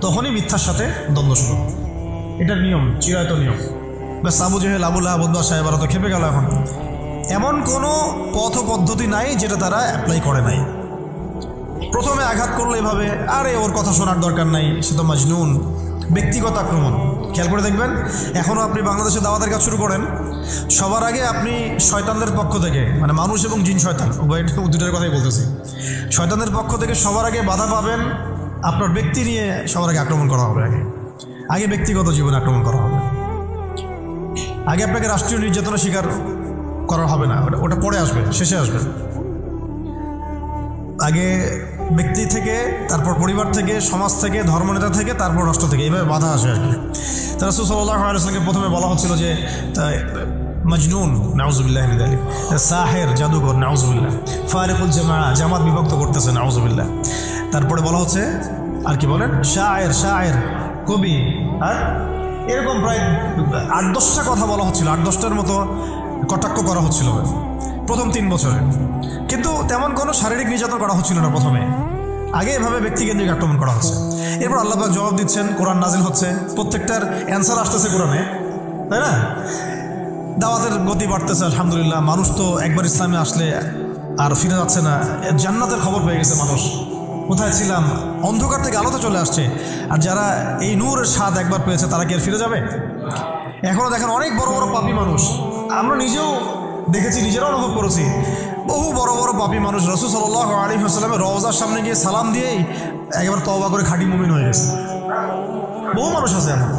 তখনই মিথ্যার সাথে দ্বন্দ্ব শুরু। এটার নিয়ম, চিরায়ত নিয়ম। ব্যাস Abu Jahl, Abu Lahab, Utba, সাহেবারা তো খেপে গেল। এখন এমন কোনো পথ পদ্ধতি নাই যেটা তারা অ্যাপ্লাই করে নাই। প্রথমে আঘাত করলো এভাবে, আরে ওর কথা শোনার দরকার নাই, সে তো মাজনুন, ব্যক্তিগত আক্রমণ। খেয়াল করে দেখবেন, এখনও আপনি বাংলাদেশে দাওয়াতের কাজ শুরু করেন, সবার আগে আপনি শয়তানদের পক্ষ থেকে, মানে মানুষ এবং জিন শয়তান উভয়, দুটোর কথাই বলতেছি, শয়তানদের পক্ষ থেকে সবার আগে বাধা পাবেন। আপনার ব্যক্তি নিয়ে সবার আগে আক্রমণ করা হবে, আগে ব্যক্তিগত জীবনে আক্রমণ করা হবে। আগে আপনাকে রাষ্ট্রীয় নির্যাতনের শিকার করা হবে না, ওটা পরে আসবে, শেষে আসবে। আগে ব্যক্তি থেকে, তারপর পরিবার থেকে, সমাজ থেকে, ধর্মনেতা থেকে, তারপর রাষ্ট্র থেকে, এইভাবে বাধা আসে আর কি। তা রাসূল সাল্লাল্লাহু আলাইহি ওয়াসাল্লামকে প্রথমে বলা হচ্ছিল যে মজনুন, নাউজুবিল্লাহ মিন যালিক, সাহের, জাদুঘর, নাউজুবিল্লাহ, ফারিকুল জামাত বিভক্ত করতেছে, নাউজুবিল্লাহ। তারপরে বলা হচ্ছে আর কি বলেন, শায়ের, কবি, আর এরকম প্রায় 8-10টা কথা বলা হচ্ছিল, 8-10টার মতো কটাক্ষ করা হচ্ছিল প্রথম 3 বছরে। কিন্তু তেমন কোনো শারীরিক নির্যাতন করা হচ্ছিল না প্রথমে, আগে এভাবে ব্যক্তিকেন্দ্রিক আক্রমণ করা হচ্ছে। এরপর আল্লাহ পাক জবাব দিচ্ছেন, কোরআন নাজিল হচ্ছে, প্রত্যেকটার অ্যান্সার আসতেছে কোরআনে, তাই না? দাওয়াতের গতি বাড়তেছে, আলহামদুলিল্লাহ। মানুষ তো একবার ইসলামে আসলে আর ফিরে যাচ্ছে না, জান্নাতের খবর পেয়ে গেছে মানুষ। কোথায় ছিলাম, অন্ধকার থেকে আলোতে চলে আসছে। আর যারা এই নূরের স্বাদ একবার পেয়েছে তারা কি আর ফিরে যাবে? এখনও দেখেন অনেক বড় বড় পাপী মানুষ, আমরা নিজেও দেখেছি, নিজেরাও অনুভব করেছি, বহু বড় বড় পাপী মানুষ রাসূল সাল্লাল্লাহু আলাইহি ওয়াসাল্লামের রওজার সামনে গিয়ে সালাম দিয়েই একেবারে তওবা করে খাঁটি মুমিন হয়ে গেছে। বহু মানুষ আছে এমন,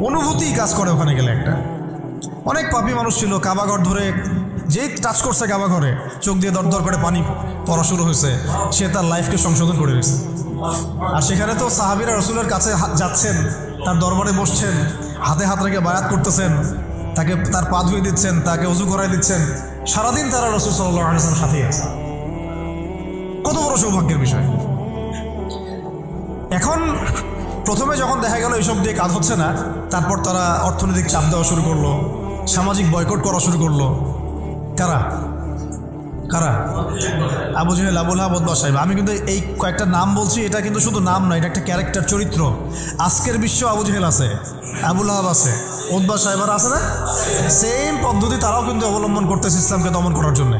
অনুভূতি কাজ করে ওখানে গেলে। একটা অনেক পাপী মানুষ ছিল, কাবাঘর ধরে যেই টাচ করছে কাবাঘরে, চোখ দিয়ে দরদর করে পানি পড়া শুরু হয়েছে, সে তার লাইফকে সংশোধন করে দিয়েছে। আর সেখানে তো সাহাবীরা রাসূলের কাছে যাচ্ছেন, তার দরবারে বসছেন, হাতে হাত রেখে বায়াত করতেছেন, তাকে তার পা ধুয়ে দিচ্ছেন, তাকে ওযু করাই দিচ্ছেন, সারাদিন তারা রাসূল সাল্লাল্লাহু আলাইহি ওয়াসাল্লামের সাথেই আছে। কত বড় সৌভাগ্যের বিষয়। এখন প্রথমে যখন দেখা গেল এইসব দিয়ে কাজ হচ্ছে না, তারপর তারা অর্থনৈতিক চাপ দেওয়া শুরু করলো, সামাজিক বয়কট করা শুরু করলো। কারা? Abu Jahl, Abu Lahab, Utba, সাহেব। আমি কিন্তু এই কয়েকটা নাম বলছি, এটা কিন্তু শুধু নাম নয়, এটা একটা ক্যারেক্টার, চরিত্র। আজকের বিশ্ব আবু জেহেল আছে, আবু লাহাব আছে, উতবা, সাহেবারা আছে না? সেম পদ্ধতি তারাও কিন্তু অবলম্বন করতেছে ইসলামকে দমন করার জন্য।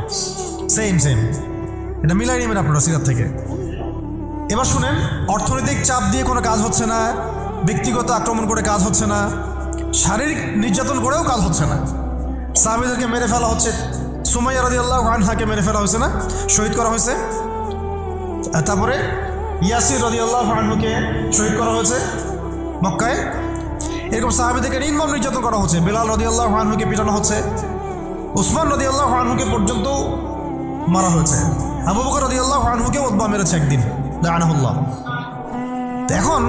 সেম এটা মিলাই নেবেন আপনারা সিরাত থেকে। এবার শুনেন, অর্থনৈতিক চাপ দিয়ে কোনো কাজ হচ্ছে না, ব্যক্তিগত আক্রমণ করে কাজ হচ্ছে না, শারীরিক নির্যাতন করেও কাজ হচ্ছে না। সাহাবীদেরকে মেরে ফেলা হচ্ছে, সুমাইয়া রাদিয়াল্লাহু আনহাকে মেরে ফেলা হয়েছে না, শহীদ করা হয়েছে। তারপরে ইয়াসির রাদিয়াল্লাহু আনহুকে শহীদ করা হয়েছে মক্কায়। এরকম সাহাবীদেরকে নির্মম নির্যাতন করা হচ্ছে। বেলাল রাদিয়াল্লাহু আনহুকে পিটানো হচ্ছে, উসমান রাদিয়াল্লাহু আনহুকে পর্যন্ত মারা হয়েছে, আবু বকর রাদিয়াল্লাহু আনহুকে উতবা মেরেছে একদিন, লাআনাহুল্লাহ। এখন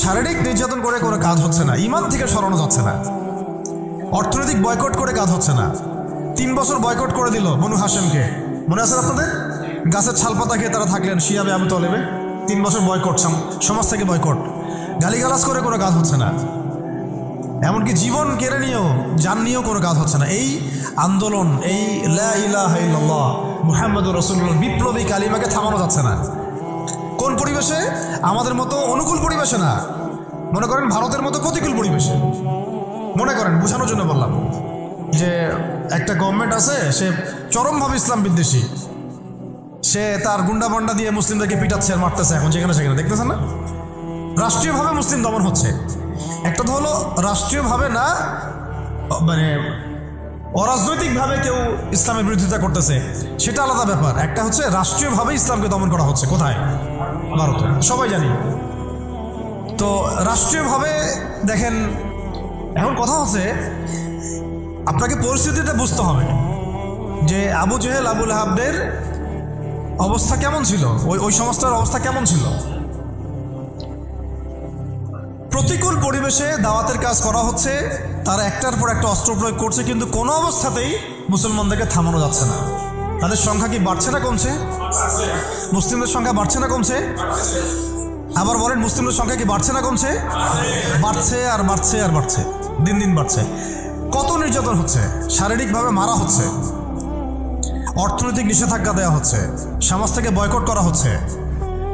শারীরিক নির্যাতন করে কোনো কাজ হচ্ছে না, ঈমান থেকে সরানো যাচ্ছে না, অর্থনৈতিক বয়কট করে কাজ হচ্ছে না। 3 বছর বয়কট করে দিল বনু হাশেমকে, মনে আছে আপনাদের? গাছের ছালপাতা খেয়ে তারা থাকলেন শিয়াবে আবু তালেবে। 3 বছর বয়কট, সমাজ থেকে বয়কট, গালিগালাজ করে কোনো কাজ হচ্ছে না। এমনকি জীবন কেড়ে নিয়েও জান নিয়েও কোনো কাজ হচ্ছে না। এই আন্দোলন, এই লা ইলাহা ইল্লাল্লাহ মুহাম্মাদুর রাসূলুল্লাহ বিপ্লবী কালিমাকে থামানো যাচ্ছে না। কোন পরিবেশে? আমাদের মতো অনুকূল পরিবেশে না, মনে করেন ভারতের মতো প্রতিকূল পরিবেশে। মনে করেন, বোঝানোর জন্য বললাম যে একটা গভর্নমেন্ট আছে, সে চরমভাবে ইসলাম বিদ্বেষী, সে তার গুন্ডা বান্ডা দিয়ে মুসলিমদেরকে পিটাচ্ছে আর মারতেছে এখন যেখানে সেখানে, দেখতেছেন না? রাষ্ট্রীয়ভাবে মুসলিম দমন হচ্ছে। একটা তো হলো রাষ্ট্রীয়ভাবে না, মানে অরাজনৈতিকভাবে কেউ ইসলামের বিরোধিতা করতেছে, সেটা আলাদা ব্যাপার। একটা হচ্ছে রাষ্ট্রীয়ভাবে ইসলামকে দমন করা হচ্ছে। কোথায়? ভারতে, সবাই জানি। তো রাষ্ট্রীয়ভাবে দেখেন, এখন কথা হচ্ছে আপনাকে পরিস্থিতিটা বুঝতে হবে যে আবু জেহেল আবু লাহাবদের অবস্থা কেমন ছিল, ওই সমাজটার অবস্থা কেমন ছিল। প্রতিকূল পরিবেশে দাওয়াতের কাজ করা হচ্ছে, তারা একটার পর একটা অস্ত্র প্রয়োগ করছে, কিন্তু কোনো অবস্থাতেই মুসলমানদেরকে থামানো যাচ্ছে না। তাদের সংখ্যা কি বাড়ছে না কমছে? মুসলিমদের সংখ্যা বাড়ছে না কমছে? আবার বলেন, মুসলিমদের সংখ্যা কি বাড়ছে না কমছে? বাড়ছে আর বাড়ছে আর বাড়ছে, দিন দিন বাড়ছে। কত নির্যাতন হচ্ছে, শারীরিকভাবে মারা হচ্ছে, অর্থনৈতিক নিষেধাজ্ঞা দেওয়া হচ্ছে, সমাজ থেকে বয়কট করা হচ্ছে,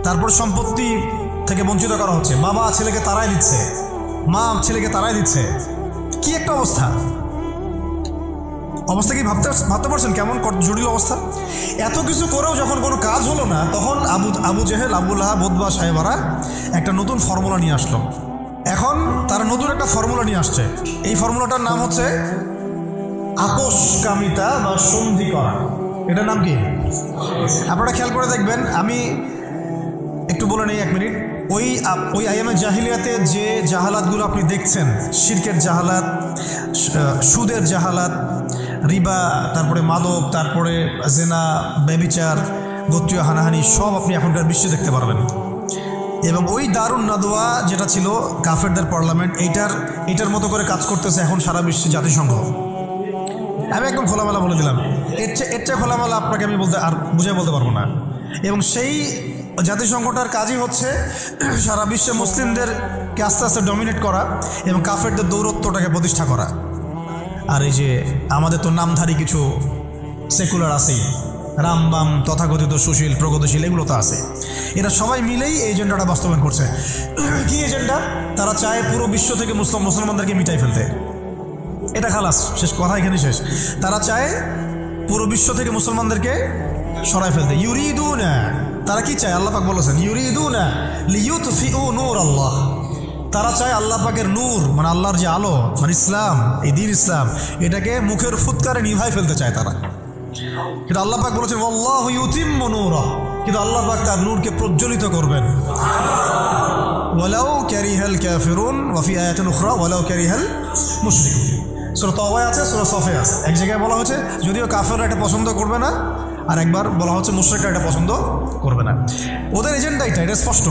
তারপর সম্পত্তি থেকে বঞ্চিত করা হচ্ছে, বাবা ছেলেকে তাড়াই দিচ্ছে, মা ছেলেকে তাড়াই দিচ্ছে। কি একটা অবস্থা! অবস্থা কি ভাবতে পারছেন কেমন জটিল অবস্থা? এত কিছু করেও যখন কোনো কাজ হলো না, তখন Abu Jahl Abu Lahab Utba সাহেবারা একটা নতুন ফর্মুলা নিয়ে আসলো। এখন তারা নতুন একটা ফর্মুলা নিয়ে আসছে। এই ফর্মুলাটার নাম হচ্ছে আপোষকামিতা বা সন্ধি করা। এটার নাম কি? আপনারা খেয়াল করে দেখবেন, আমি একটু বলে নেই 1 মিনিট। ওই আইয়ামে জাহিলিয়াতে যে জাহালাতগুলো আপনি দেখছেন, শিরকের জাহালাত, সুদের জাহালাত, রিবা, তারপরে মাদক, তারপরে জেনা, ব্যভিচার, গোত্রীয় হানাহানি, সব আপনি এখনকার বিশ্বে দেখতে পারবেন। এবং ওই দারুন নাদোয়া যেটা ছিল কাফেরদের পার্লামেন্ট, এইটার মতো করে কাজ করতেছে এখন সারা বিশ্বে জাতিসংঘ। আমি একদম খোলামেলা বলে দিলাম, এর চেয়ে খোলামেলা আপনাকে আমি বুঝাই বলতে পারবো না। এবং সেই জাতিসংঘটার কাজই হচ্ছে সারা বিশ্বে মুসলিমদেরকে আস্তে আস্তে ডমিনেট করা এবং কাফেরদের দৌরত্বটাকে প্রতিষ্ঠা করা। আর এই যে আমাদের তো নামধারী কিছু সেকুলার আছেই, রামবাম, তথাকথিত সুশীল, প্রগতিশীল, এগুলো তো আছে। এরা সবাই মিলেই এই এজেন্ডাটা বাস্তবায়ন করছে। কি এজেন্ডা? তারা চায় পুরো বিশ্ব থেকে মুসলমানদেরকে মিটাই ফেলতে। এটা খালাস, শেষ কথা এখানে শেষ। তারা চায় পুরো বিশ্ব থেকে মুসলমানদেরকে সরাই ফেলতে। ইউরিদুনা, তারা কি চায়? আল্লাহ পাক বলেছেন ইউরিদুনা লিইউতফিউ নূর আল্লাহ। তারা চায় আল্লাহ পাকের নূর, মানে আল্লাহর যে আলো, মানে ইসলাম, এই দ্বীন ইসলাম, এটাকে মুখের ফুৎকারে নিভাই ফেলতে চায় তারা। কিন্তু আল্লাহ পাক বলেছেন আল্লাহু ইউতিম্মু নূরাহু, কিন্তু আল্লাহ পাক তার নূরকে প্রজ্বলিত করবেন। ওয়ালাউ কারিহাল কাফিরুন ওয়া ফি আয়াতিন উখরা ওয়ালাউ কারিহাল মুশরিকুন। সূরা তাওবায় আছে, সূরা সফে আছে। এক জায়গায় বলা হচ্ছে যদিও কাফেররা এটা পছন্দ করবে না, আর একবার বলা হচ্ছে মুশরিকরা এটা পছন্দ করবে না। ওদের এজেন্ডা এটা স্পষ্ট।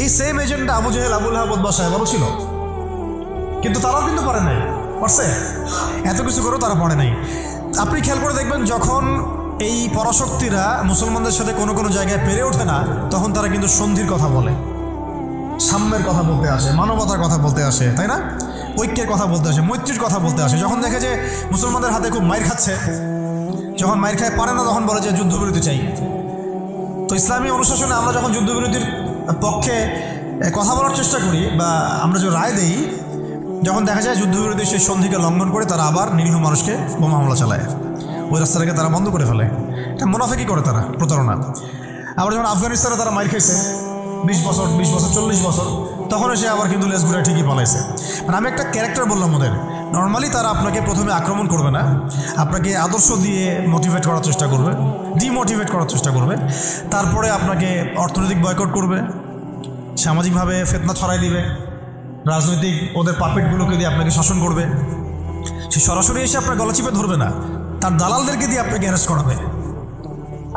এই same agenda Abu Jahl Abu Lahab Utba সাহেবারও ছিল, কিন্তু তারাও কিন্তু পারে নাই। পারছে? এত কিছু করেও তারা পারে নাই। আপনি খেয়াল করে দেখবেন, যখন এই পরাশক্তিরা মুসলমানদের সাথে কোনো কোনো জায়গায় পেরে ওঠে না, তখন তারা কিন্তু সন্ধির কথা বলে, সাম্যের কথা বলতে আসে, মানবতার কথা বলতে আসে, তাই না? ঐক্যের কথা বলতে আসে, মৈত্রীর কথা বলতে আসে। যখন দেখে যে মুসলমানদের হাতে খুব মাইর খাচ্ছে, যখন মাইর খায় পারে না, তখন বলে যে যুদ্ধবিরতি চাই। তো ইসলামী অনুশাসনে আমরা যখন যুদ্ধবিরতির পক্ষে কথা বলার চেষ্টা করি বা আমরা যে রায় দেই, যখন দেখা যায় যুদ্ধবিরতির সেই সন্ধিকে লঙ্ঘন করে তারা আবার নিরীহ মানুষকে বোমা হামলা চালায়, ওই রাস্তাটাকে তারা বন্ধ করে ফেলে। এটা মুনাফিকি করে তারা, প্রতারণা। আবার যখন আফগানিস্তানে তারা মাইর খেয়েছে 20 বছর 40 বছর, তখন এসে আবার কিন্তু লেজ ঘুরে ঠিকই পালাইছে। মানে আমি একটা ক্যারেক্টার বললাম ওদের। নর্মালি তারা আপনাকে প্রথমে আক্রমণ করবে না, আপনাকে আদর্শ দিয়ে মোটিভেট করার চেষ্টা করবে, ডিমোটিভেট করার চেষ্টা করবে, তারপরে আপনাকে অর্থনৈতিক বয়কট করবে, সামাজিকভাবে ফিতনা ছড়াই দিবে, রাজনৈতিক ওদের পাপেটগুলোকে দিয়ে আপনাকে শাসন করবে। সে সরাসরি এসে আপনার গলা চিপে ধরবে না, তার দালালদেরকে দিয়ে আপনাকে অ্যারেস্ট করাবে।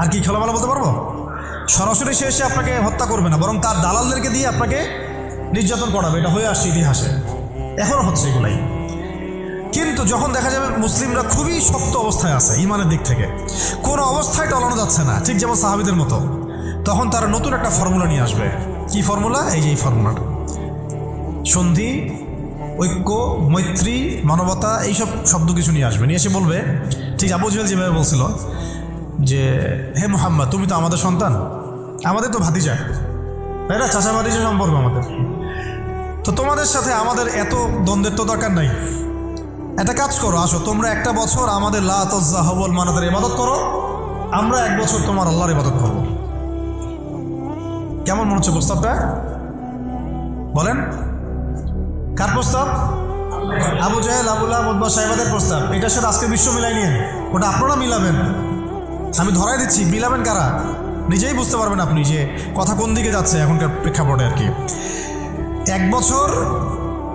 আর কি খোলামেলা বলতে পারবো? সরাসরি সে এসে আপনাকে হত্যা করবে না, বরং তার দালালদেরকে দিয়ে আপনাকে নির্যাতন করাবে। এটা হয়ে আসছে ইতিহাসে, এখনও হচ্ছে এগুলাই। কিন্তু যখন দেখা যাবে মুসলিমরা খুবই শক্ত অবস্থায় আছে ইমানের দিক থেকে, কোনো অবস্থায় টলানো যাচ্ছে না, ঠিক যেমন সাহাবীদের মতো, তখন তারা নতুন একটা ফর্মুলা নিয়ে আসবে। কি ফর্মুলা? এই যে এই ফর্মুলাটা, সন্ধি, ঐক্য, মৈত্রী, মানবতা, এইসব শব্দ কিছু নিয়ে আসবে, নিয়ে এসে বলবে ঠিক আবু জেহেল যেভাবে বলছিল যে হে মুহাম্মদ, তুমি তো আমাদের সন্তান, আমাদের তো ভাতিজা, তাই না, চাচা ভাতিজা সম্পর্ক আমাদের, তো তোমাদের সাথে আমাদের এত দ্বন্দ্বের তো দরকার নাই। একটা কাজ করো, আসো তোমরা একটা বছর আমাদের লাত উজ্জা হবল মানাতের ইবাদত করো, আমরা এক বছর তোমার আল্লাহর ইবাদত করবো। কেমন মনে হচ্ছে প্রস্তাবটা? বলেন, কার প্রস্তাব? আবু জাহেল, আবু লাহাব, উতবা, সাইবাদের প্রস্তাব। এটার সাথে আজকে বিশ্ব মিলাই নিন, ওটা আপনারা মিলাবেন। আমি ধরাই দিচ্ছি, মিলাবেন কারা নিজেই বুঝতে পারবেন আপনি যে কথা কোন দিকে যাচ্ছে এখনকার প্রেক্ষাপটে আর কি। এক বছর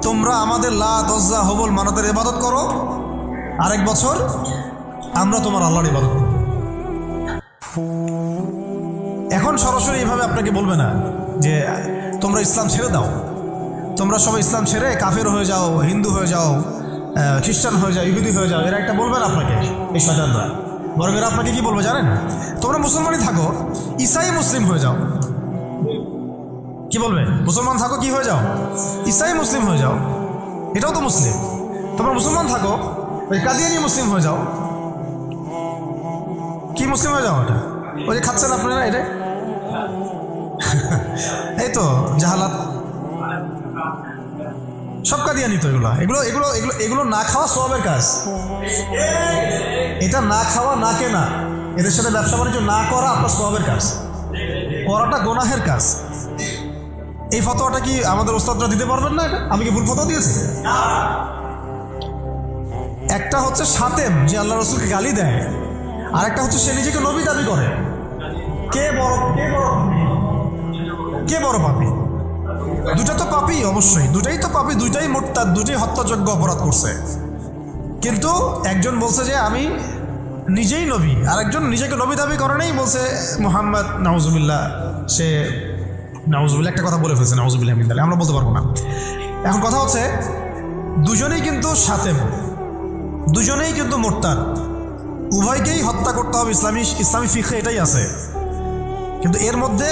তোমরা আমাদের লাত উজ্জা হবল মানাতের ইবাদত করো, আরেক বছর আমরা তোমার আল্লাহর ইবাদত করব। এখন সরাসরি এইভাবে আপনাকে বলবে না যে তোমরা ইসলাম ছেড়ে দাও, তোমরা সবাই ইসলাম ছেড়ে কাফের হয়ে যাও, হিন্দু হয়ে যাও, খ্রিস্টান হয়ে যাও, ইহুদি হয়ে যাও। এরা একটা বলবে না আপনাকে, এই শয়তানরা। বরং এরা আপনাকে কি বলবে জানেন? তোমরা মুসলমানই থাকো, ঈসাই মুসলিম হয়ে যাও। কি বলবে? মুসলমান থাকো, কি হয়ে যাও? ঈসাই মুসলিম হয়ে যাও, এটাও তো মুসলিম। তোমরা মুসলমান থাকো, ওই কাদিয়ানি মুসলিম হয়ে যাও। কি মুসলিম হয়ে যাও? এটা ওই যে খাচ্ছেন আপনারা, এটা এই তো জাহালাত, সব কাদিয়ানি তো এগুলো এগুলো এগুলো এগুলো এগুলো না খাওয়া সওয়াবের কাজ। এটা না খাওয়া, না কেনা, এদের সাথে ব্যবসা বাণিজ্য না করা আপনার সওয়াবের কাজ, করাটা গুনাহের কাজ। এই ফতোয়াটা কি আমাদের ওস্তাদরা দিতে পারবেন না? এটা আমি কি ভুল ফতোয়া দিয়েছি? একটা হচ্ছে সাতেম, যে আল্লাহ রসুলকে গালি দেয়, আর একটা হচ্ছে সে নিজেকে নবী দাবি করে। কে বড় কে বড় পাপী? দুটা তো পাপী, অবশ্যই দুটাই তো পাপী, দুইটাই মুরতাদ, দুটাই হত্যাযোগ্য অপরাধ করছে। কিন্তু একজন বলছে যে আমি নিজেই নবী, আর একজন নিজেকে নবী দাবি করে নেই, বলছে মুহাম্মদ নাউজুবিল্লাহ, সে নাউজুবিল্লাহ একটা কথা বলে ফেলছে, নাউজুবিল্লাহ মিন যালিক, আমরা বলতে পারবো না। এখন কথা হচ্ছে দুজনেই কিন্তু সাতেম, দুজনেই কিন্তু মুরতাদ, উভয়কেই হত্যা করতে হবে। ইসলামী ফিকহে এটাই আছে। কিন্তু এর মধ্যে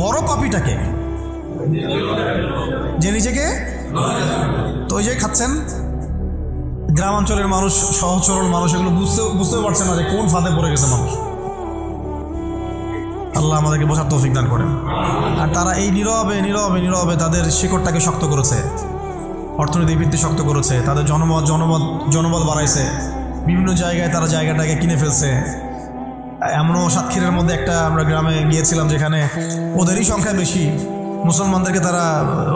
বড় পাপীটাকে, যে নিজেকে, তো ওই যে খাচ্ছেন গ্রাম অঞ্চলের মানুষ, সহজ সরল মানুষ, এগুলো বুঝতেও পারছে না যে কোন ফাঁদে পড়ে গেছে মানুষ। আল্লাহ আমাদেরকে বোঝার তৌফিক দান করেন। আর তারা এই নীরবে নীরবে নীরবে তাদের শিকড়টাকে শক্ত করেছে, অর্থনৈতিক ভিত্তি শক্ত করেছে, তাদের জনবল বাড়াইছে, বিভিন্ন জায়গায় তারা জায়গাটাকে কিনে ফেলছে। এমনও সাতক্ষীরের মধ্যে একটা আমরা গ্রামে গিয়েছিলাম যেখানে ওদেরই সংখ্যা বেশি, মুসলমানদেরকে তারা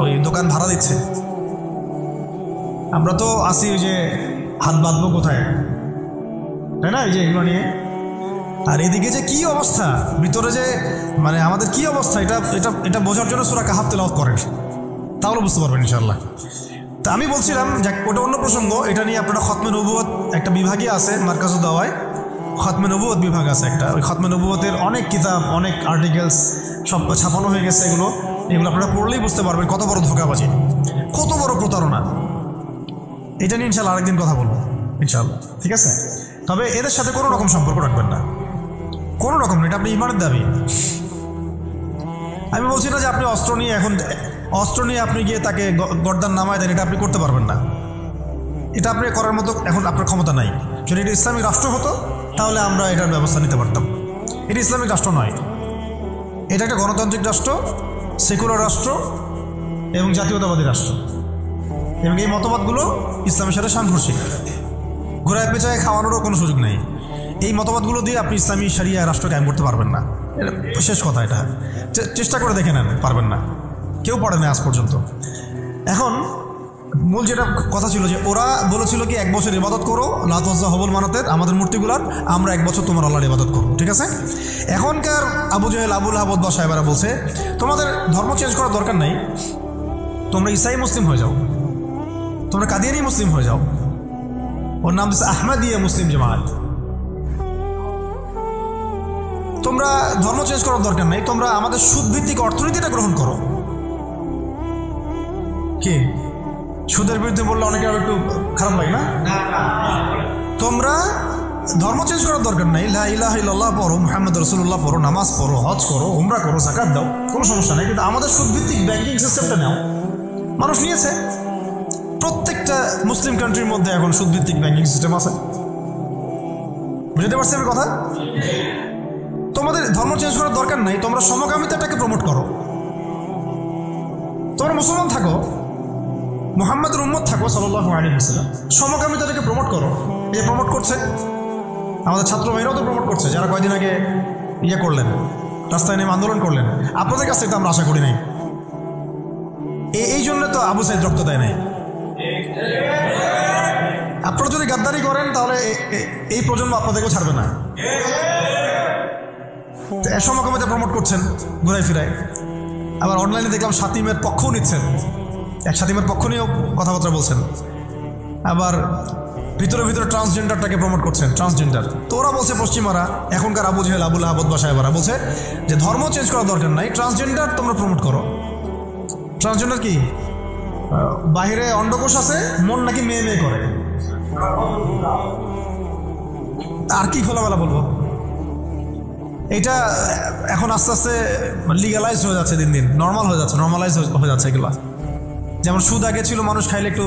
ওই দোকান ভাড়া দিচ্ছে। আমরা তো আসি ওই যে হাত বাঁধবো কোথায়, তাই না, এই যে এগুলো নিয়ে। আর এদিকে যে কি অবস্থা ভিতরে, যে মানে আমাদের কি অবস্থা, এটা এটা এটা বোঝার জন্য সূরা কাহাফ তেলাওয়াত করেন, তাহলে বুঝতে পারবেন ইনশাআল্লাহ। তা আমি বলছিলাম যে ওটা অন্য প্রসঙ্গ, এটা নিয়ে আপনারা খতমে নবুয়ত একটা বিভাগই আছে মার্কাজুদ দাওয়ায়, খতমে নবুয়ত বিভাগ আছে একটা। ওই খতমে নবুয়তের অনেক কিতাব, অনেক আর্টিকেলস সব ছাপানো হয়ে গেছে। এগুলো আপনারা পড়লেই বুঝতে পারবেন কত বড় ধোঁকাবাজি, কত বড় প্রতারণা। এটা নিয়ে ইনশাআল্লাহ আরেকদিন কথা বলবো ইনশাআল্লাহ, ঠিক আছে? তবে এদের সাথে কোনো রকম সম্পর্ক রাখবেন না, কোনো রকম না। এটা আপনি ইমানের দাবি। আমি বলছি না যে আপনি অস্ত্র নিয়ে আপনি গিয়ে তাকে গর্দান নামায় দেন, এটা আপনি করতে পারবেন না। এটা আপনি করার মতো এখন আপনার ক্ষমতা নাই। যদি এটা ইসলামিক রাষ্ট্র হতো তাহলে আমরা এটার ব্যবস্থা নিতে পারতাম। এটা ইসলামিক রাষ্ট্র নয়, এটা একটা গণতান্ত্রিক রাষ্ট্র, সেকুলার রাষ্ট্র এবং জাতীয়তাবাদী রাষ্ট্র, এবং এই মতবাদগুলো ইসলামের সাথে সাংঘর্ষিক। ঘোড়ায় পেঁচায় খাওয়ানোরও কোনো সুযোগ নেই। এই মতবাদগুলো দিয়ে আপনি ইসলামী শরিয়া রাষ্ট্র কায়েম করতে পারবেন না, এটা শেষ কথা। এটা চেষ্টা করে দেখে নেন, পারবেন না, কেউ পারে না আজ পর্যন্ত। এখন মূল যেটা কথা ছিল যে ওরা বলেছিল কি 1 বছর ইবাদত করো লাত উজ্জা হবল মানাতের, আমাদের মূর্তিগুলার, আমরা 1 বছর তোমার আল্লাহর ইবাদত করবো, ঠিক আছে? এখনকার আবু জাহেল, আবু লাহাব, উতবা সাহেবারা বলছে তোমাদের ধর্ম চেঞ্জ করার দরকার নাই, তোমরা ঈসাই মুসলিম হয়ে যাও, তোমরা কাদিয়ানি মুসলিম হয়ে যাও। ওর নাম দিচ্ছে আহমদিয়া মুসলিম জামাত। তোমরা ধর্ম চেঞ্জ করার দরকার নেই, তোমরা আমাদের সুদভিত্তিক অর্থনীতিটা গ্রহণ করো। কি সুদের বিরুদ্ধে বললে অনেকে একটু খারাপ লাগে না? তোমরা ধর্ম চেঞ্জ করার দরকার নেই, লা ইলাহা ইল্লাল্লাহ পড়ো, মুহাম্মদ রাসূলুল্লাহ পড়ো, নামাজ পড়ো, হজ করো, উমরা করো, যাকাত দাও, কোনো সমস্যা নেই। কিন্তু আমাদের সুদভিত্তিক ব্যাংকিং সিস্টেমটা নাও। মানুষ নিয়েছে, প্রত্যেকটা মুসলিম কান্ট্রির মধ্যে এখন সুদভিত্তিক ব্যাংকিং সিস্টেম আছে। বুঝতে পারছি আমি কথা? তোমাদের ধর্ম চেঞ্জ করার দরকার নাই, তোমরা সমকামিতাটাকে প্রমোট করো। তোমরা মুসলমান থাকো, মুহাম্মদের উম্মত থাকো সাল্লাল্লাহু আলাইহি ওয়াসাল্লাম, সমকামিতাটাকে প্রমোট করো। এই যে প্রমোট করছে আমাদের ছাত্র ভাইরাও তো প্রমোট করছে, যারা কয়দিন আগে করলেন, রাস্তায় নেমে আন্দোলন করলেন। আপনাদের কাছ থেকে তো আমরা আশা করি নাই। এই জন্য তো আবু সাইদ রক্ত দেয় নাই। আপনারা যদি গাদ্দারি করেন তাহলে এই প্রজন্ম আপনাদেরকেও ছাড়বে না। সমকামিতা প্রমোট করছেন ঘুরাই ফিরায়, আবার অনলাইনে দেখলাম শাতিমের পক্ষও নিচ্ছেন, এক শাতিমের পক্ষ নিয়েও কথাবার্তা বলছেন। আবার ভিতরে ভিতরে ট্রান্সজেন্ডারটাকে প্রমোট করছেন, ট্রান্সজেন্ডার। তো ওরা বলছে পশ্চিমারা, এখনকার আবু জেহেল, আবুল আহাব, উতবা সাহেবারা বলছে যে ধর্ম চেঞ্জ করার দরকার নাই, ট্রান্সজেন্ডার তোমরা প্রমোট করো। ট্রান্সজেন্ডার কি? বাহিরে অন্ডকোষ আছে, মন নাকি মেয়ে মেয়ে করে। আর কি খোলামেলা বলবো? এটা এখন আস্তে আস্তে লিগালাইজ হয়ে যাচ্ছে, দিন দিন নর্মাল হয়ে যাচ্ছে, নর্মালাইজ হয়ে যাচ্ছে এগুলো। যেমন সুদ আগে ছিল, মানুষ খাইলে একটু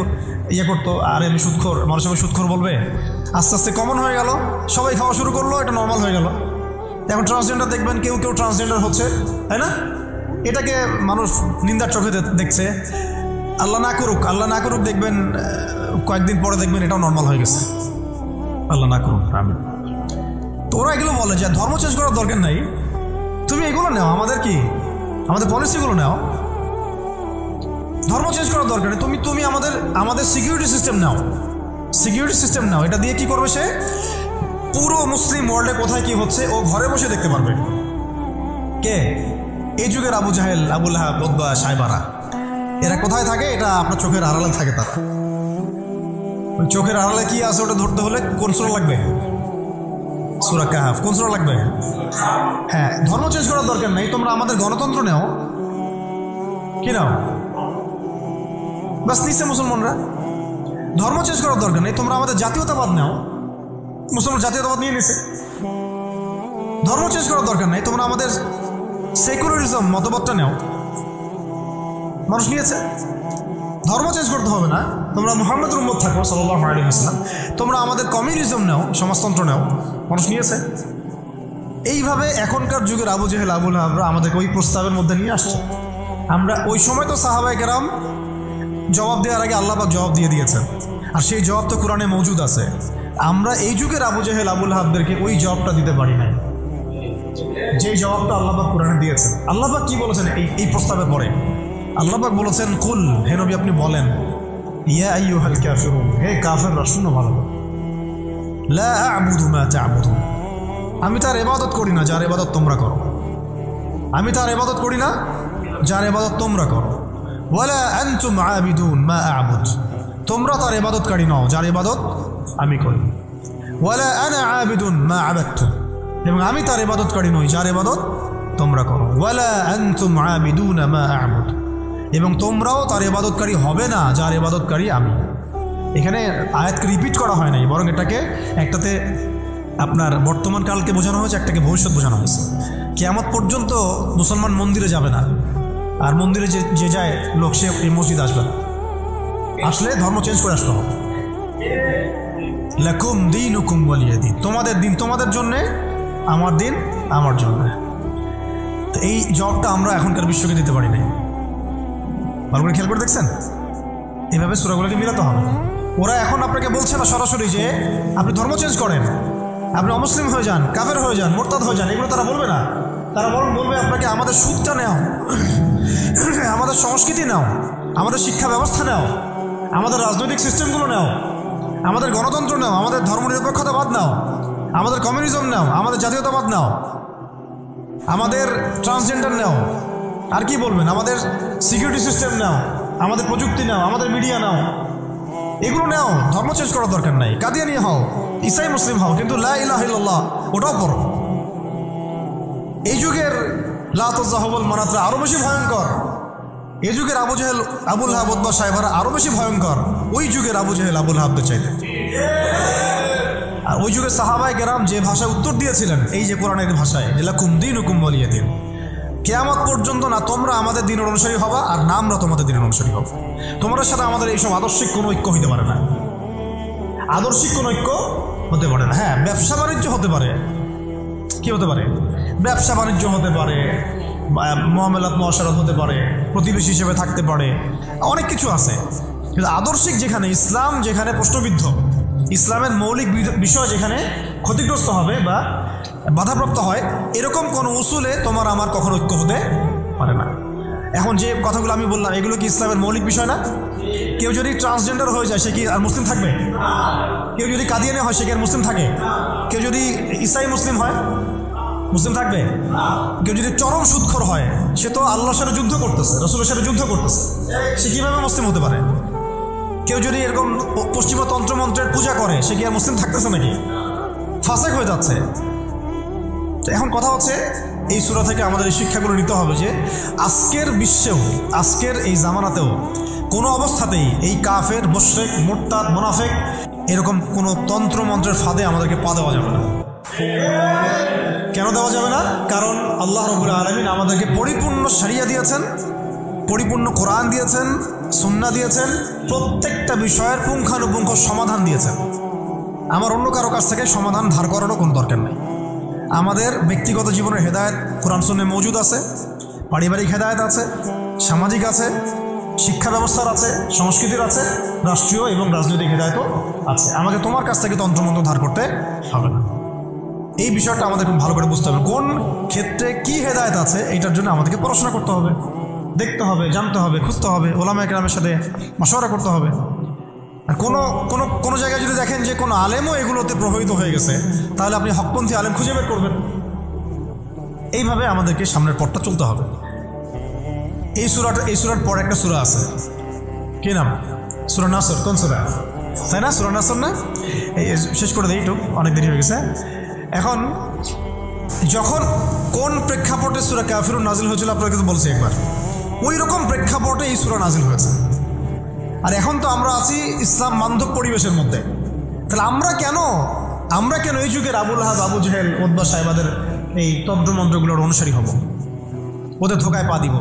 করতো, আর আমি সুদখোর, মানুষ আমাকে সুদখোর বলবে। আস্তে আস্তে কমন হয়ে গেল, সবাই খাওয়া শুরু করলো, এটা নর্মাল হয়ে গেল। এখন ট্রান্সজেন্ডার দেখবেন কেউ কেউ ট্রান্সজেন্ডার হচ্ছে, তাই না? এটাকে মানুষ নিন্দার চোখে দেখছে। আল্লাহ না করুক, আল্লাহ না করুক, দেখবেন কয়েকদিন পরে দেখবেন এটাও নর্মাল হয়ে গেছে। আল্লাহ না করুক, আমিন। তো ওরা এগুলো বলে যে ধর্ম চেঞ্জ করার দরকার নাই, তুমি এগুলো নাও, আমাদের কি আমাদের পলিসিগুলো নাও, ধর্ম চেঞ্জ করার দরকার নেই। তুমি আমাদের সিকিউরিটি সিস্টেম নাও, সিকিউরিটি সিস্টেম নাও। এটা দিয়ে কি করবে সে? পুরো মুসলিম ওয়ার্ল্ডে কোথায় কি হচ্ছে ও ঘরে বসে দেখতে পারবে। কে? এই যুগের আবু জাহেল, আবুল আহাব, উতবা সাহেবারা, এরা কোথায় থাকে? এটা আপনার চোখের আড়ালে থাকে। তার চোখের আড়ালে কি আছে ওটা ধরতে হলে কোন সূরা লাগবে? সূরা কাহফ। কোন সূরা লাগবে? হ্যাঁ, ধর্ম চেঞ্জ করার দরকার নেই, তোমরা আমাদের গণতন্ত্র নাও। কি নাও? বাস নিচ্ছে মুসলমানরা। ধর্ম চেঞ্জ করার দরকার নেই, তোমরা আমাদের জাতীয়তাবাদ নাও। মুসলমান জাতীয়তাবাদ নিয়ে নিছে। ধর্ম চেঞ্জ করার দরকার নেই, তোমরা আমাদের সেকুলারিজম মতবাদটা নাও। মানুষ নিয়েছে। ধর্ম চেঞ্জ করতে হবে না, তোমরা মুহাম্মদের উম্মত থাকো সাল্লাল্লাহু আলাইহি ওয়াসাল্লাম, তোমরা আমাদের কমিউনিজম নাও, সমাজতন্ত্র নাও। মানুষ নিয়েছে। এইভাবে এখনকার যুগের আবু জেহেল, আবুল আহাবরা আমাদেরকে ওই প্রস্তাবের মধ্যে নিয়ে আসছে। আমরা ওই সময় তো সাহাবায়ে কেরাম জবাব দেওয়ার আগে আল্লাহ পাক জবাব দিয়ে দিয়েছেন, আর সেই জবাব তো কোরআনে মওজুদ আছে। আমরা এই যুগের আবু জেহেল, আবুল আহাবদেরকে ওই জবাবটা দিতে পারি না, যেই জবাবটা আল্লাহ পাক কোরআনে দিয়েছেন। আল্লাহ পাক কি বলেছেন এই প্রস্তাবের পরে? আল্লাহ পাক বলেছেন, কুল, হে নবী আপনি বলেন, ইয়া আইয়ুহাল কাফিরুন, হে কাফেররা শুনো ভালো, লা আ'বুদু মা তা'বুদুন, আমি তার ইবাদত করি না যার ইবাদত তোমরা করো। আমি তার ইবাদত করি না যার ইবাদত তোমরা করো। ওয়ালা আনতুম আবিদুন মা আ'বুদ, তোমরা তার ইবাদতকারী নও যার ইবাদত আমি করি। ওয়ালা আনা আবিদুন মা আবাদতুম, এবং আমি তার ইবাদতকারী নই যার ইবাদত তোমরা করো। ওয়ালা আনতুম আবিদুন মা আ'বুদ, এবং তোমরাও তার ইবাদতকারী হবে না যার ইবাদতকারী আমি। এখানে আয়াতকে রিপিট করা হয় নাই, বরং এটাকে একটাতে আপনার বর্তমান কালকে বোঝানো হয়েছে, একটাকে ভবিষ্যৎ বোঝানো হয়েছে। কিয়ামত পর্যন্ত মুসলমান মন্দিরে যাবে না, আর মন্দিরে যে যায় লোক সে এই মসজিদ আসবে না। আসলে ধর্ম চেঞ্জ করে আসতে হবে। লাকুম দীনুকুম ওয়ালিয়া দীন, তোমাদের দিন তোমাদের জন্যে, আমার দিন আমার জন্য। তো এই জবটা আমরা এখনকার বিশ্বকে দিতে পারি নাই। ভালো করে খেয়াল করে দেখছেন? এইভাবে সূরাগুলোকে মিলাতে হবে। ওরা এখন আপনাকে বলছে না সরাসরি যে আপনি ধর্ম চেঞ্জ করেন, আপনি অমুসলিম হয়ে যান, কাফের হয়ে যান, মোরতাদ হয়ে যান, এগুলো তারা বলবে না। তারা বলবে আপনাকে আমাদের সুদটা নাও, আমাদের সংস্কৃতি নাও, আমাদের শিক্ষা ব্যবস্থা নাও, আমাদের রাজনৈতিক সিস্টেমগুলো নাও, আমাদের গণতন্ত্র নাও, আমাদের ধর্মনিরপেক্ষতাবাদ নাও, আমাদের কমিউনিজম নাও, আমাদের জাতীয়তাবাদ নাও, আমাদের ট্রান্সজেন্ডার নাও। আর কি বলবেন? আমাদের সিকিউরিটি সিস্টেম নাও, আমাদের প্রযুক্তি নাও, আমাদের মিডিয়া নাও, এগুলো নাও। ধর্ম চেঞ্জ করার দরকার নাই। কাদিয়ানি হও, ইসাই মুসলিম হও, কিন্তু লা ইলাহা ইল্লাল্লাহ ওটাও পড়ো। এই যুগের লা তাযাহুবুল মানাতরা আরো বেশি ভয়ঙ্কর। এই যুগের আবু জেহেল, আবুল আহাব, উতবা সাহেবারা আরো বেশি ভয়ঙ্কর ওই যুগের আবু জেহেল, আবুল আহাবদের চাইতে। আর ওই যুগের সাহাবায়ে কেরাম যে ভাষায় উত্তর দিয়েছিলেন, এই যে কোরআনের ভাষায়, লাকুম দীনুকুম ওয়ালিয়া দীন, কিয়ামত পর্যন্ত না তোমরা আমাদের দিনের অনুসারী হবা আর না আমরা তোমাদের দিনের অনুসারী হব। তোমাদের সাথে আমাদের এইসব আদর্শিক কোনো ঐক্য হইতে পারে না, আদর্শিক কোনো ঐক্য হতে পারে না। হ্যাঁ, ব্যবসা বাণিজ্য হতে পারে, কি হতে পারে? ব্যবসা বাণিজ্য হতে পারে, মুআমালাত মুআশারাত হতে পারে, প্রতিবেশী হিসেবে থাকতে পারে, অনেক কিছু আছে। কিন্তু আদর্শিক যেখানে, ইসলাম যেখানে প্রশ্নবিদ্ধ, ইসলামের মৌলিক বিষয় যেখানে ক্ষতিগ্রস্ত হবে বা বাধাপ্রাপ্ত হয়, এরকম কোনো উসুলে তোমার আমার কখনো ঐক্য হতে পারে না। এখন যে কথাগুলো আমি বললাম, এগুলো কি ইসলামের মৌলিক বিষয় না? কেউ যদি ট্রান্সজেন্ডার হয়ে যায় সে কি আর মুসলিম থাকবে? কেউ যদি কাদিয়ানি হয় সে কি আর মুসলিম থাকে? কেউ যদি ইসাই মুসলিম হয় মুসলিম থাকবে? কেউ যদি চরম সুদখোর হয় সে তো আল্লাহর সাথে যুদ্ধ করতেছে, রাসূলের সাথে যুদ্ধ করতেছে, সে কিভাবে মুসলিম হতে পারে? কেউ যদি এরকম পশ্চিমা তন্ত্রমন্ত্রের পূজা করে সে কি আর মুসলিম থাকতেছে নাকি? ফাসেক হয়ে যাচ্ছে। তো এখন কথা হচ্ছে, এই সূরা থেকে আমাদের এই শিক্ষাগুলো নিতে হবে যে আজকের বিশ্বেও, আজকের এই জামানাতেও কোনো অবস্থাতেই এই কাফের, মুশরিক, মুরতাদ, মুনাফিক এরকম কোনো তন্ত্রমন্ত্রের ফাঁদে আমাদেরকে পা দেওয়া যাবে না। কেন দেওয়া যাবে না? কারণ আল্লাহ রাব্বুল আলামিন আমাদেরকে পরিপূর্ণ শরিয়া দিয়েছেন, পরিপূর্ণ কোরআন দিয়েছেন, সুন্নাহ দিয়েছেন, প্রত্যেকটা বিষয়ের পুঙ্খানুপুঙ্খ সমাধান দিয়েছেন। আমার অন্য কারো কাছ থেকে সমাধান ধার করারও কোনো দরকার নেই। আমাদের ব্যক্তিগত জীবনের হেদায়েত কোরআন সুন্নাহে মওজুদ আছে, পারিবারিক হেদায়েত আছে, সামাজিক আছে, শিক্ষা ব্যবস্থার আছে, সংস্কৃতির আছে, রাষ্ট্রীয় এবং রাজনৈতিক হেদায়েতও আছে। আমাকে তোমার কাছ থেকে তন্ত্রমন্ত্র ধার করতে হবে না। এই বিষয়টা আমাদের খুব ভালো করে বুঝতে হবে। কোন ক্ষেত্রে কি হেদায়েত আছে এইটার জন্য আমাদেরকে পড়াশোনা করতে হবে, দেখতে হবে, জানতে হবে, খুঁজতে হবে, ওলামায়ে কেরামের সাথে মাশওয়ারা করতে হবে। আর কোনো জায়গায় যদি দেখেন যে কোনো আলেমও এগুলোতে প্রভাবিত হয়ে গেছে, তাহলে আপনি হকপন্থী আলেম খুঁজে বের করবেন। এইভাবে আমাদেরকে সামনের পথটা চলতে হবে। এই সূরার পরে একটা সূরা আছে, কি নাম? সূরা নাসর। কোন সূরা? তাই না? সূরা নাসর না? এই শেষ করে দেই, একটু অনেক দেরি হয়ে গেছে। এখন যখন কোন প্রেক্ষাপটে সূরা কাফিরুন নাজিল হয়েছিল আপনারা কিন্তু বলছি একবার, ওই রকম প্রেক্ষাপটে এই সূরা নাজিল হয়েছে। আর এখন তো আমরা আছি ইসলাম বান্ধব পরিবেশের মধ্যে। তাহলে আমরা কেন এই যুগের আবুল আহাব, আবু জেহেল, উতবা সাহেবাদের এই তন্ত্রমন্ত্রগুলোর অনুসারী হব, ওদের ধোকায় পা দিব?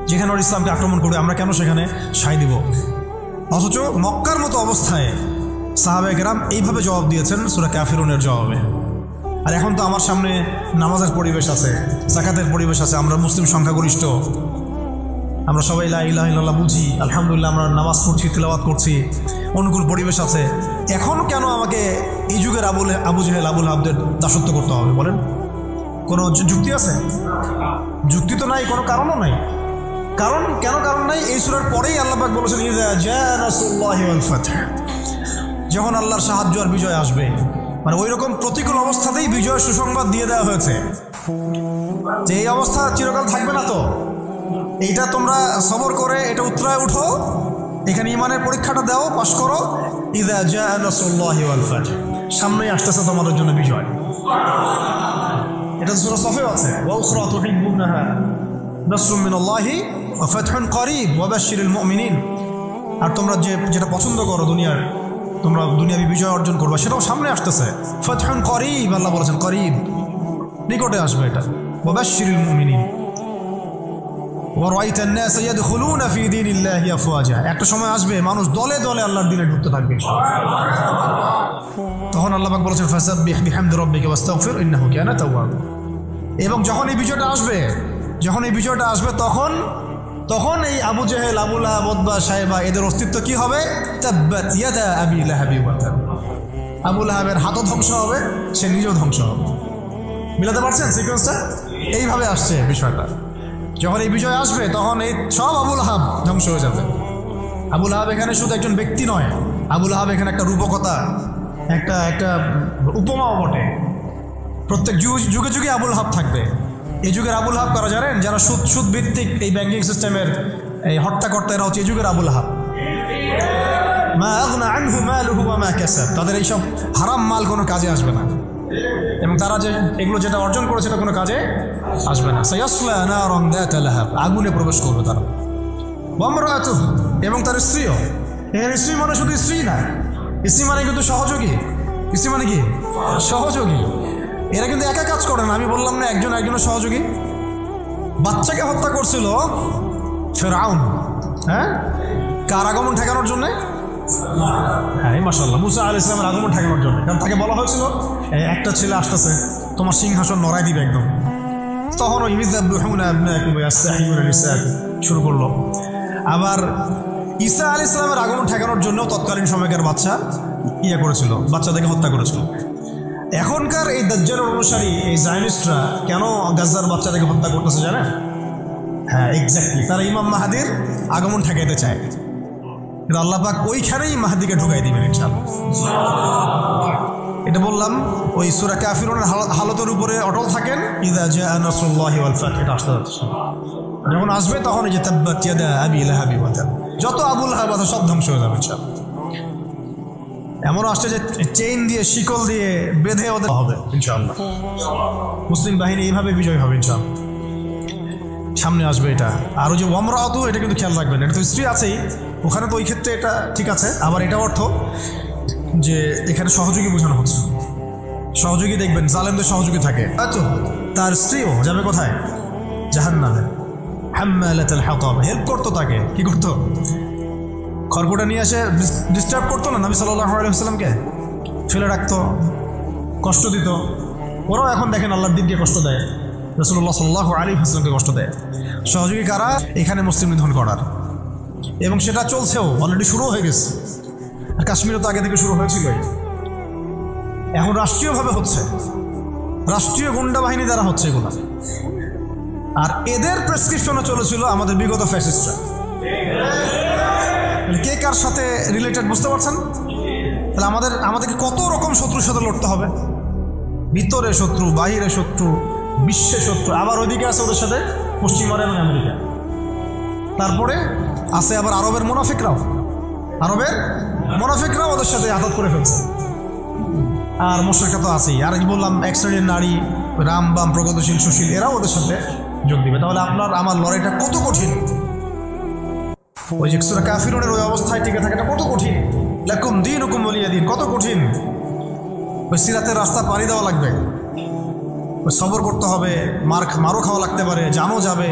যেখানে ওর ইসলামকে আক্রমণ করবে আমরা কেন সেখানে সায় দিব? অথচ মক্কার মতো অবস্থায় সাহাবায়ে কেরাম এইভাবে জবাব দিয়েছেন সূরা কাফিরুনের জবাবে। আর এখন তো আমার সামনে নামাজের পরিবেশ আছে, যাকাতের পরিবেশ আছে, আমরা মুসলিম সংখ্যাগরিষ্ঠ, আমরা সবাই লা ইলাহা ইল্লাল্লাহ বুঝি, আলহামদুলিল্লাহ আমরা নামাজ পড়ছি, তিলাওয়াত করছি, অনুকূল পরিবেশ আছে। এখন কেন আমাকে এই যুগের আবু জেহেল, আবুল আহাবদের দাসত্ব করতে হবে বলেন? কোনো যুক্তি আছে? যুক্তি তো নাই, কোনো কারণও নাই। কারণ নাই। এই সূরার পরেই আল্লাহ পাক বলেছেন ইযা জাআ নাসরুল্লাহি ওয়াল ফাth, যখন আল্লাহর সাহায্য আর বিজয় আসবে। মানে ওই রকম প্রতিকূল অবস্থাতেই বিজয়ের সুসংবাদ দিয়ে দেওয়া হয়েছে যে এই অবস্থা চিরকাল থাকবে না। তো এইটা তোমরা সবর করে এটা উতরায় উঠো, এখানে ইমানের পরীক্ষাটা দাও, পাশ করো। ইযা জাআ নাসরুল্লাহি ওয়াল ফাth, সামনেই আসতেছে তোমাদের জন্য বিজয়। এটা সূরা সফে আছে, ওয়া উখরা তুহিব্বুনাহা নাসরুম মিনাল্লাহি ওয়া ফাথহুন করিব ওয়া বাশশিরিল মুমিনিন। আর তোমরা যেটা পছন্দ করো দুনিয়ার, তোমরা দুনিয়াবি বিজয় অর্জন করবে, সেটাও সামনে আসতেছে। ফাথহুন করিব, আল্লাহ বলেছেন করিব, নিকটে আসবে এটা। ওয়া বাশশিরিল মুমিনিন ওয়া রাআইতান নাস ইয়াদখুলুনা ফি দীনিল্লাহি আফওয়াজা, একটা সময় আসবে মানুষ দলে দলে আল্লাহর দ্বীনে ঢুকতে থাকবে। তখন আল্লাহ পাক বলেছেন ফাসাব্বিহ বিহামদি রাব্বিকা ওয়াস্তাগফির ইন্নাহু কানা তাওয়াব। এবং যখন এই বিজয়টা আসবে তখন এই Abu Jahl, Abu Lahab, Utba, Saiba এদের অস্তিত্ব কি হবে? তাব্বাত ইয়াদা আবি লাহাবি ওয়া তাব। আবু লাহাবের হাতও ধ্বংস হবে, সে নিজেও ধ্বংস হবে। মিলাতে পারছেন সিকোয়েন্সটা? এইভাবে আসছে বিষয়টা। যখন এই বিজয় আসবে তখন এই সব আবু লাহাব ধ্বংস হয়ে যাবে। আবু লাহাব এখানে শুধু একজন ব্যক্তি নয়, আবু লাহাব এখানে একটা রূপকথা, একটা উপমাও বটে। প্রত্যেক যুগে যুগে আবু লাহাব থাকবে। এই যুগের আবু লাহাব কারা জানেন? যারা সুদ ভিত্তিক এই ব্যাংকিং সিস্টেমের এই হর্তাকর্তা, এরা হচ্ছে এই যুগের আবু লাহাব। মা আগনা আনহু মালুহু ওয়া মা কাসাব, তাদের এইসব হারাম মাল কোনো কাজে আসবে না, এবং তারা এগুলো যেটা অর্জন করেছে সেটা কোনো কাজে আসবে না। সায়াসলা নারান যাতা লাহাব, আগুনে প্রবেশ করবে তারা। ওয়া ইমরাতুহু, এবং তার স্ত্রীও। এখানে স্ত্রী মানে শুধু স্ত্রী না, স্ত্রী মানে কিন্তু সহযোগী। স্ত্রী মানে কি? সহযোগী। এরা কিন্তু একা কাজ করে না। আমি বললাম না একজনের সহযোগী, বাচ্চাকে হত্যা করছিল ফেরাউন, হ্যাঁ, কার আগমন ঠেকানোর জন্য? হ্যাঁ, মাশাআল্লাহ, মুসা আলাইহিস সালামের আগমন ঠেকানোর জন্য। কারণ তাকে বলা হয়েছিল একটা ছেলে আসতেছে, তোমার সিংহাসন নড়াই দিবে একদম। তখন ওই শুরু করলো। আবার ঈসা আলাইহিস সালামের আগমন ঠেকানোর জন্য তৎকালীন সময়কার বাচ্চা করেছিল, বাচ্চাদেরকে হত্যা করেছিল। এখনকার এই দাজ্জালের অনুসারী এই জায়নিস্টরা কেন গাজ্জার বাচ্চাদেরকে হত্যা করতেছে জানেন? হ্যাঁ, এক্স্যাক্টলি, তারা ইমাম মাহাদির আগমন ঠেকাইতে চায়। আল্লাহ পাক ওইখানেই মাহাদিকে ঢুকাই দিবেন ইনশাআল্লাহ। এটা বললাম ওই সূরা কাফিরুনের হালতের উপরে অটল থাকেন। ইযা জাআ নাসরুল্লাহি ওয়াল ফাতহ, এটা আসতে যাচ্ছে, যখন আসবে তখন এই যে তাব্বাত ইয়াদা আবি লাহাবি ওয়া তাব, যত আবু লাহাব আছে সব ধ্বংস হয়ে যাবে ইনশাআল্লাহ। এমনও আসছে যে চেইন দিয়ে, শিকল দিয়ে বেঁধে ওদের হবে ইনশাআল্লাহ। মুসলিম বাহিনী এইভাবে বিজয় হবে ইনশাআল্লাহ, সামনে আসবে এটা। আর ওই যে ওয়ামরাতু, এটা কিন্তু খেয়াল রাখবেন, এটা তো স্ত্রী আছেই, ওখানে তো ওই ক্ষেত্রে এটা ঠিক আছে। আবার এটা অর্থ যে এখানে সহযোগী বোঝানো হচ্ছে, সহযোগী দেখবেন জালেমদের সহযোগী থাকে, তো তার স্ত্রীও যাবে কোথায়? জাহান্নামে। হাম্মালাতুল হাতাব, হেল্প করতো তাকে, কি করতো? খড়কুটা নিয়ে এসে ডিস্টার্ব করতো না নবী সাল্লাল্লাহু আলাইহি ওয়াসাল্লামকে, ফেলে রাখতো, কষ্ট দিত। ওরাও এখন দেখেন আল্লাহর দিন দিয়ে কষ্ট দেয়, রাসূলুল্লাহ সাল্লাল্লাহু আলাইহি ওয়াসাল্লামকে কষ্ট দেয়। সহযোগী কারা? এখানে মুসলিম নিধন করার, এবং সেটা চলছেও, অলরেডি শুরু হয়ে গেছে। আর কাশ্মীরে তো আগে থেকে শুরু হয়েছিল, এখন রাষ্ট্রীয়ভাবে হচ্ছে, রাষ্ট্রীয় গুন্ডা বাহিনী দ্বারা হচ্ছে এগুলো। আর এদের প্রেসক্রিপশনে চলেছিল আমাদের বিগত ফ্যাসিস্টরা। কে কার সাথে রিলেটেড বুঝতে পারছেন? তাহলে আমাদেরকে কত রকম শত্রুর সাথে লড়তে হবে, ভিতরে শত্রু, বাহিরে শত্রু, বিশ্বে শত্রু। আবার ওইদিকে আছে ওদের সাথে পশ্চিমারা এবং আমেরিকা। তারপরে আছে আবার আরবের মুনাফিকরাও, ওদের সাথে আঘাত করে ফেলছে। আর মুশরিকরা তো আছেই। আর কি বললাম, এক শ্রেণীর নারী, রাম বাম, প্রগতিশীল, সুশীল, এরাও ওদের সাথে যোগ দিবে। তাহলে আপনার আমার লড়াইটা কত কঠিন, ওই যে সূরা কাফিরুনের ওই অবস্থায় টিকে থাকাটা কত কঠিন। লাকুম দীনুকুম ওয়ালিয়া দীন, কত কঠিন। ওই সিরাতের রাস্তা পাড়ি দেওয়া লাগবে, ওই সবর করতে হবে, মারও খাওয়া লাগতে পারে, জানও যাবে,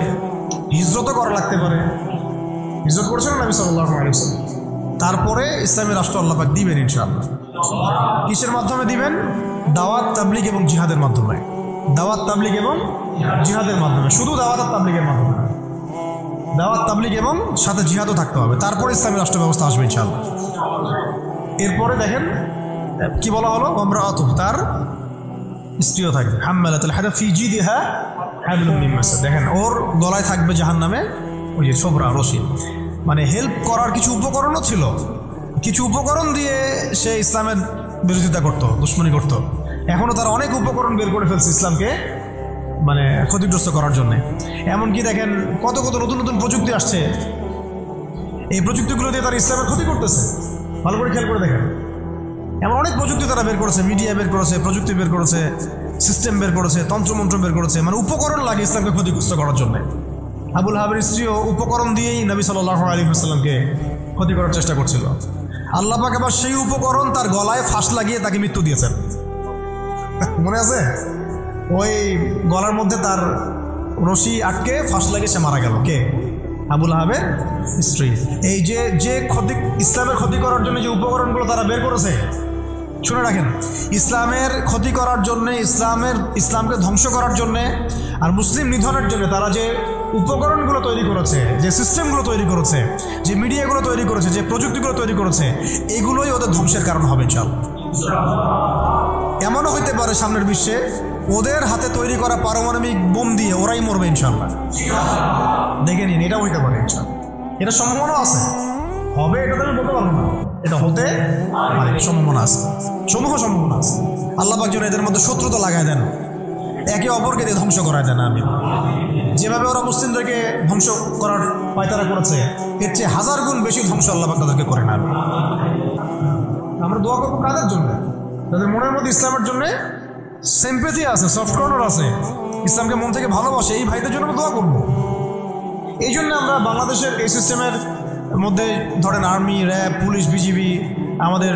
হিজরতও করা লাগতে পারে। হিজরত করেছেন নবী সাল্লাল্লাহু আলাইহি ওয়াসাল্লাম। তারপরে ইসলামী রাষ্ট্র আল্লাহ পাক দিবেন ইনশাআল্লাহ। কিসের মাধ্যমে দিবেন? দাওয়াত, তাবলীগ এবং জিহাদের মাধ্যমে। দাওয়াত, তাবলীগ এবং জিহাদের মাধ্যমে, শুধু দাওয়াত আর তাবলীগের মাধ্যমে, দাওয়াত, তাবলীগ এবং সাথে জিহাদও থাকতে হবে। তারপরে ইসলামী রাষ্ট্র ব্যবস্থা আসবে ইনশাআল্লাহ। এরপরে দেখেন কি বলা হলো, ওমরাআতু, তার স্ত্রীও থাকবে। হাম্মালাতুল হাতাব ফি জিদিহা হাবলুম মিন মাসাদ, দেখেন ওর গলায় থাকবে জাহান্নামে ওই যে ছোবরা, রশি। মানে হেল্প করার কিছু উপকরণও ছিল, কিছু উপকরণ দিয়ে সে ইসলামের বিরোধিতা করত, দুশ্মনী করত। এখনও তারা অনেক উপকরণ বের করে ফেলছে ইসলামকে মানে ক্ষতিগ্রস্ত করার জন্য। এমনকি দেখেন কত কত নতুন নতুন প্রযুক্তি আসছে, এই প্রযুক্তিগুলো দিয়ে তারা ইসলামের ক্ষতি করতেছে। ভালো করে খেয়াল করে দেখেন, এমন অনেক প্রযুক্তি তারা বের করেছে, মিডিয়া বের করেছে, প্রযুক্তি বের করেছে, সিস্টেম বের করেছে, তন্ত্রমন্ত্র বের করেছে, মানে উপকরণ লাগে ইসলামকে ক্ষতিগ্রস্ত করার জন্য। আবুল হাবের স্ত্রীও উপকরণ দিয়েই নবী সাল্লাল্লাহু আলাইহি ওয়াসাল্লামকে ক্ষতি করার চেষ্টা করছিল। আল্লাহ পাক আবার সেই উপকরণ তার গলায় ফাঁস লাগিয়ে তাকে মৃত্যু দিয়েছেন, মনে আছে? ওই গলার মধ্যে তার রশি আটকে ফাঁস লাগিয়ে সে মারা গেল। কে? আবুল হাবের স্ত্রী। এই যে ক্ষতি, ইসলামের ক্ষতি করার জন্য যে উপকরণগুলো তারা বের করেছে, শুনে রাখেন, ইসলামের ক্ষতি করার জন্যে, ইসলামকে ধ্বংস করার জন্যে আর মুসলিম নিধনের জন্য তারা যে উপকরণগুলো তৈরি করেছে, যে সিস্টেমগুলো তৈরি করেছে, যে মিডিয়াগুলো তৈরি করেছে, যে প্রযুক্তিগুলো তৈরি করেছে, এগুলোই ওদের ধ্বংসের কারণ হবে ইনশাআল্লাহ। এমনও হইতে পারে সামনের বিশ্বে ওদের হাতে তৈরি করা পারমাণবিক বোম দিয়ে ওরাই মরবে ইনশাআল্লাহ। দেখে নিন, এটাও হইতে পারে ইনশাআল্লাহ। এটা সম্ভাবনা আছে, হবে এটা তো আমি বলতে পারবো না, এটা হতে সম্ভাবনা আছে, সম্ভাবনা আছে। আল্লাহ পাক যেন এদের মধ্যে শত্রুতা লাগায় দেন, একে অপরকে দিয়ে ধ্বংস করায় দেন। আমি যেভাবে ওরা মুসলিমদেরকে ধ্বংস করার পায়তারা করেছে, এর চেয়ে 1000 গুণ বেশি ধ্বংস আল্লাহ পাক তাদেরকে করে না। আমরা দোয়া করবো কাদের জন্য? তাদের মনের মধ্যে ইসলামের জন্য সিম্প্যাথি আছে, সফট কর্নার আছে, ইসলামকে মন থেকে ভালোবাসে, এই ভাইদের জন্য আমরা দোয়া করবো। এই জন্য আমরা বাংলাদেশের এই সিস্টেমের মধ্যে ধরেন আর্মি, র্যাব, পুলিশ, বিজিবি, আমাদের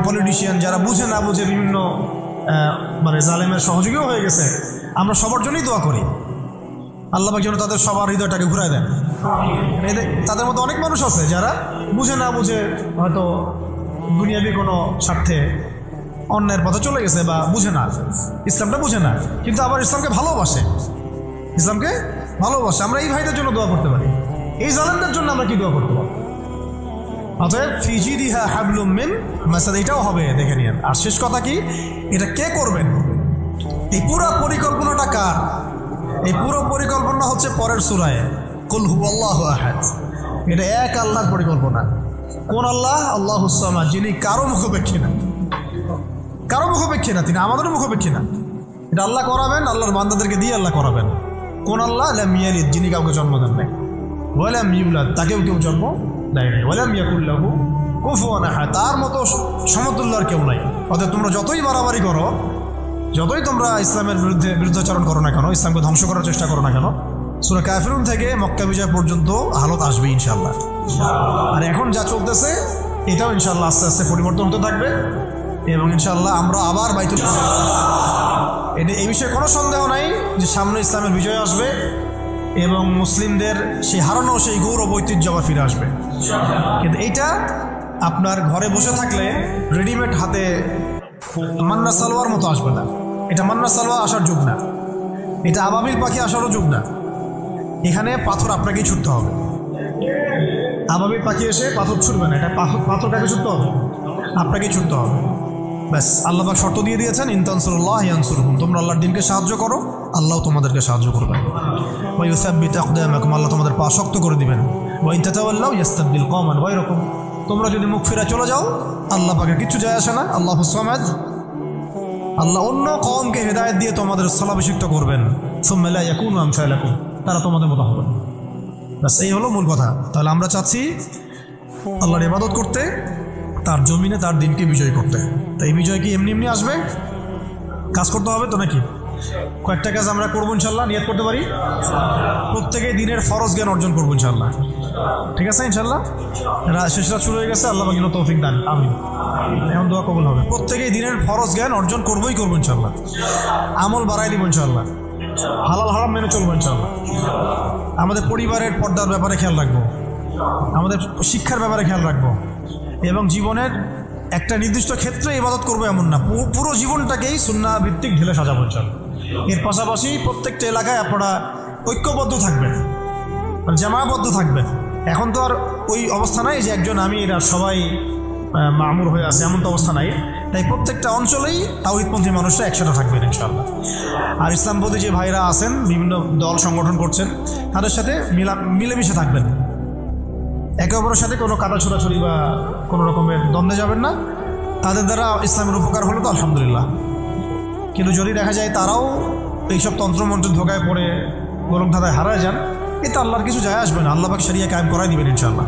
পলিটিশিয়ান যারা বুঝে না বুঝে বিভিন্ন মানে জালেমের সহযোগীও হয়ে গেছে, আমরা সবার জন্যই দোয়া করি। আল্লাহ পাক যেন তাদের সবার হৃদয়টাকে ঘুরায় দেন। তাদের মধ্যে অনেক মানুষ আছে যারা বুঝে না বুঝে হয়তো দুনিয়াবি কোনো স্বার্থে অন্যের পথে চলে গেছে বা বুঝে না, ইসলামটা বুঝে না, কিন্তু আবার ইসলামকে ভালোবাসে, ইসলামকে ভালোবাসে। আমরা এই ভাইদের জন্য দোয়া করতে পারি, এই জালেমদের জন্য আমরা কি দোয়া করতে পারি? অতএব ফি জিদিহা হাবলুম মিন মাসাদ, এটাও হবে, দেখে নিন। আর শেষ কথা কি, এটা কে করবেন? এই পুরো পরিকল্পনাটা কার? এই পুরো পরিকল্পনা হচ্ছে পরের সূরায় কুল হুয়াল্লাহু আহাদ। এটা এক আল্লাহর পরিকল্পনা। কোন আল্লাহ? আল্লাহুস সামাদ, যিনি কারো মুখাপেক্ষী না, কারো মুখাপেক্ষী না, তিনি আমাদেরও মুখাপেক্ষী না। এটা আল্লাহ করাবেন, আল্লাহর বান্দাদেরকে দিয়ে আল্লাহ করাবেন। কোন আল্লাহ? লাম ইয়ালিদ, যিনি কাউকে জন্ম দেন নাই, ওয়া লাম ইউলাদ, তাকেও কেউ জন্ম দেয় নাই, ওয়া লাম ইয়াকুল লাহু কুফুয়ান আহাদ, তার মতো সমতুল্য আর কেউ নাই। অতএব তোমরা যতই বাড়াবাড়ি করো, যতই তোমরা ইসলামের বিরুদ্ধাচরণ করো না কেন, ইসলামকে ধ্বংস করার চেষ্টা করো না কেন, সূরা কাফিরুন থেকে মক্কা বিজয় পর্যন্ত হালত আসবে ইনশাআল্লাহ। আর এখন যা চলতেছে এটাও ইনশাআল্লাহ আস্তে আস্তে পরিবর্তন হতে থাকবে এবং ইনশাআল্লাহ আমরা আবার বাইতুল, এই বিষয়ে কোনো সন্দেহ নাই যে সামনে ইসলামের বিজয় আসবে এবং মুসলিমদের সেই হারানো সেই গৌরব ঐতিহ্য আবার ফিরে আসবে। কিন্তু এইটা আপনার ঘরে বসে থাকলে রেডিমেড হাতে মান্না সালোয়ার মতো আসবে না। এটা মান্না সালোয়ার আসার যুগ না, এটা আবাবিল পাখি আসারও যুগ না। এখানে পাথর আপনাকেই ছুটতে হবে। আবাবিল পাখি এসে পাথর ছুটবে না, এটা পাথরটাকে ছুটতে হবে, আপনাকেই ছুটতে হবে। ব্যাস, আল্লাহ পাক শর্ত দিয়ে দিয়েছেন, ইন তানসুরুল্লাহ ইয়ানসুরকুম, তোমরা আল্লাহর দিনকে সাহায্য করো, আল্লাহ তোমাদেরকে সাহায্য করবেন। ওয়া ইউসাব্বিতু আকদামাকুম, আল্লাহ তোমাদের পা শক্ত করে দিবেন। ওয়া ইন তাতাওয়াল্লাউ ইস্তাবদিল কওমান গায়রাকুম, তোমরা যদি মুখ ফিরে চলে যাও, আল্লাহ পাকের কিচ্ছু যায় আসে না। আল্লাহুস সামাদ, আল্লাহ অন্য কওমকে হেদায়েত দিয়ে তোমাদের স্থলাভিষিক্ত করবেন। সুম্মা লা ইয়াকুনু আমসালাকুম, তারা তোমাদের মতো হবে। ব্যাস, এই হলো মূল কথা। তাহলে আমরা চাচ্ছি আল্লাহর ইবাদত করতে, তার জমিনে তার দিনকে বিজয় করতে। তো এই বিজয় কি এমনি এমনি আসবে? কাজ করতে হবে তো নাকি? কয়েকটা কাজ আমরা করবো ইনশাল্লাহ, নিয়ত করতে পারি। প্রত্যেকেই দিনের ফরজ জ্ঞান অর্জন করবো ইনশাল্লাহ, ঠিক আছে ইনশাল্লাহ। শেষ রাত শুরু হয়ে গেছে, আল্লাহ পাক যেন তৌফিক দান, আমিন। এখন দোয়া কবুল হবে। প্রত্যেকেই দিনের ফরজ জ্ঞান অর্জন করবোই করবো ইনশাল্লাহ। আমল বাড়াই দিব ইনশাল্লাহ, হালাল হারাম মেনে চলবো ইনশাল্লাহ। আমাদের পরিবারের পর্দার ব্যাপারে খেয়াল রাখবো, আমাদের শিক্ষার ব্যাপারে খেয়াল রাখবো এবং জীবনের একটা নির্দিষ্ট ক্ষেত্রে ইবাদত করবো এমন না, পুরো জীবনটাকেই সুন্নাহ ভিত্তিক ঢেলে সাজাবো ইনশাল্লাহ। এর পাশাপাশি প্রত্যেকটা এলাকায় আপনারা ঐক্যবদ্ধ থাকবেন, জামাবদ্ধ থাকবেন। এখন তো আর ওই অবস্থা নাই যে একজন আমি এরা সবাই মামুর হয়ে আছে, এমন তো অবস্থা নাই। তাই প্রত্যেকটা অঞ্চলেই তাওহীদপন্থী মানুষরা একসাথে থাকবেন ইনশাআল্লাহ। আর ইসলামপন্থী যে ভাইরা আছেন, বিভিন্ন দল সংগঠন করছেন, তাদের সাথে মিলেমিশে থাকবেন। একে অপরের সাথে কোনো কাদা ছোড়াছুড়ি বা কোনো রকমের দ্বন্দ্বে যাবেন না। তাদের দ্বারা ইসলামের উপকার হলো তো আলহামদুলিল্লাহ, কিন্তু যদি দেখা যায় তারাও এইসব তন্ত্রমন্ত্রের ধোকায় পড়ে গোলক ধাঁধায় হারায় যান, এতে আল্লাহর কিছু যায় আসবে না। আল্লাহ পাক শরিয়া কায়েম করাই দিবেন ইনশাআল্লাহ।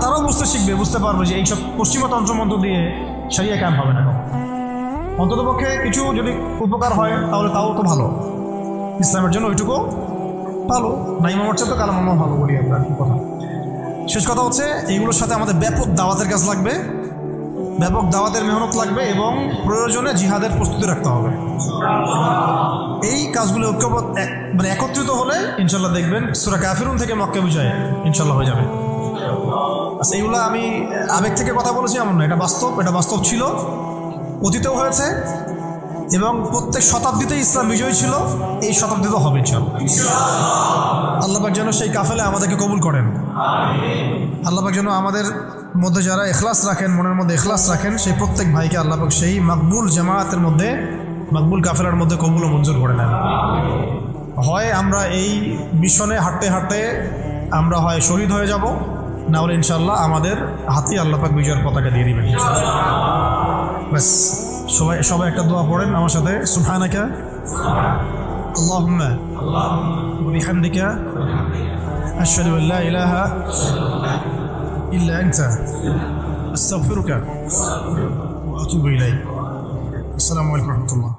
তারাও বুঝতে শিখবে, বুঝতে পারবে যে এইসব পশ্চিমা তন্ত্রমন্ত্র দিয়ে শরিয়া কায়েম হবে না। অন্ততপক্ষে কিছু যদি উপকার হয় তাহলে তাও তো ভালো, ইসলামের জন্য ওইটুকু ভালো। নাই মামার চেয়ে তো কালাম মামা ভালো, বলি আমরা কথা। শেষ কথা হচ্ছে, এইগুলোর সাথে আমাদের ব্যাপক দাওয়াতের কাজ লাগবে, ব্যাপক দাওয়াতের মেহনত লাগবে এবং প্রয়োজনে জিহাদের প্রস্তুতি রাখতে হবে। এই কাজগুলো একত্রিত হলে ইনশাল্লাহ দেখবেন সূরা কাফিরুন থেকে মক্কা বিজয় ইনশাল্লাহ হয়ে যাবে। আচ্ছা, এইগুলো আমি আবেগ থেকে কথা বলেছি এমন না, এটা বাস্তব ছিল, অতীতেও হয়েছে এবং প্রত্যেক শতাব্দীতে ইসলাম বিজয় ছিল, এই শতাব্দীতেও হবে ইনশাআল্লাহ। আল্লাহ পাক যেন সেই কাফেলে আমাদেরকে কবুল করেন। আল্লাহ পাক যেন আমাদের মধ্যে যারা ইখলাস রাখেন, মনের মধ্যে ইখলাস রাখেন, সেই প্রত্যেক ভাইকে আল্লাহ পাক সেই মাকবুল জামায়াতের মধ্যে, মাকবুল কাফেলার মধ্যে কবুল ও মঞ্জুর করে নেন। হয় আমরা এই মিশনে হাঁটতে হাঁটতে আমরা হয় শহীদ হয়ে যাব, না হলে ইনশাআল্লাহ আমাদের হাতে আল্লাহ পাক বিজয়ের পতাকা দিয়ে দিবেন। ব্যাস, সবাই একটা দোয়া পড়েন আমার সাথে। সুবহানাকা আল্লাহুম্মা ওয়া বিহামদিকা আশহাদু আল্লা ইলাহা ইল্লা আনতা আস্তাগফিরুকা ওয়া আতুবু ইলাইক। আসসালামু আলাইকুম ওয়া রাহমাতুল্লাহ।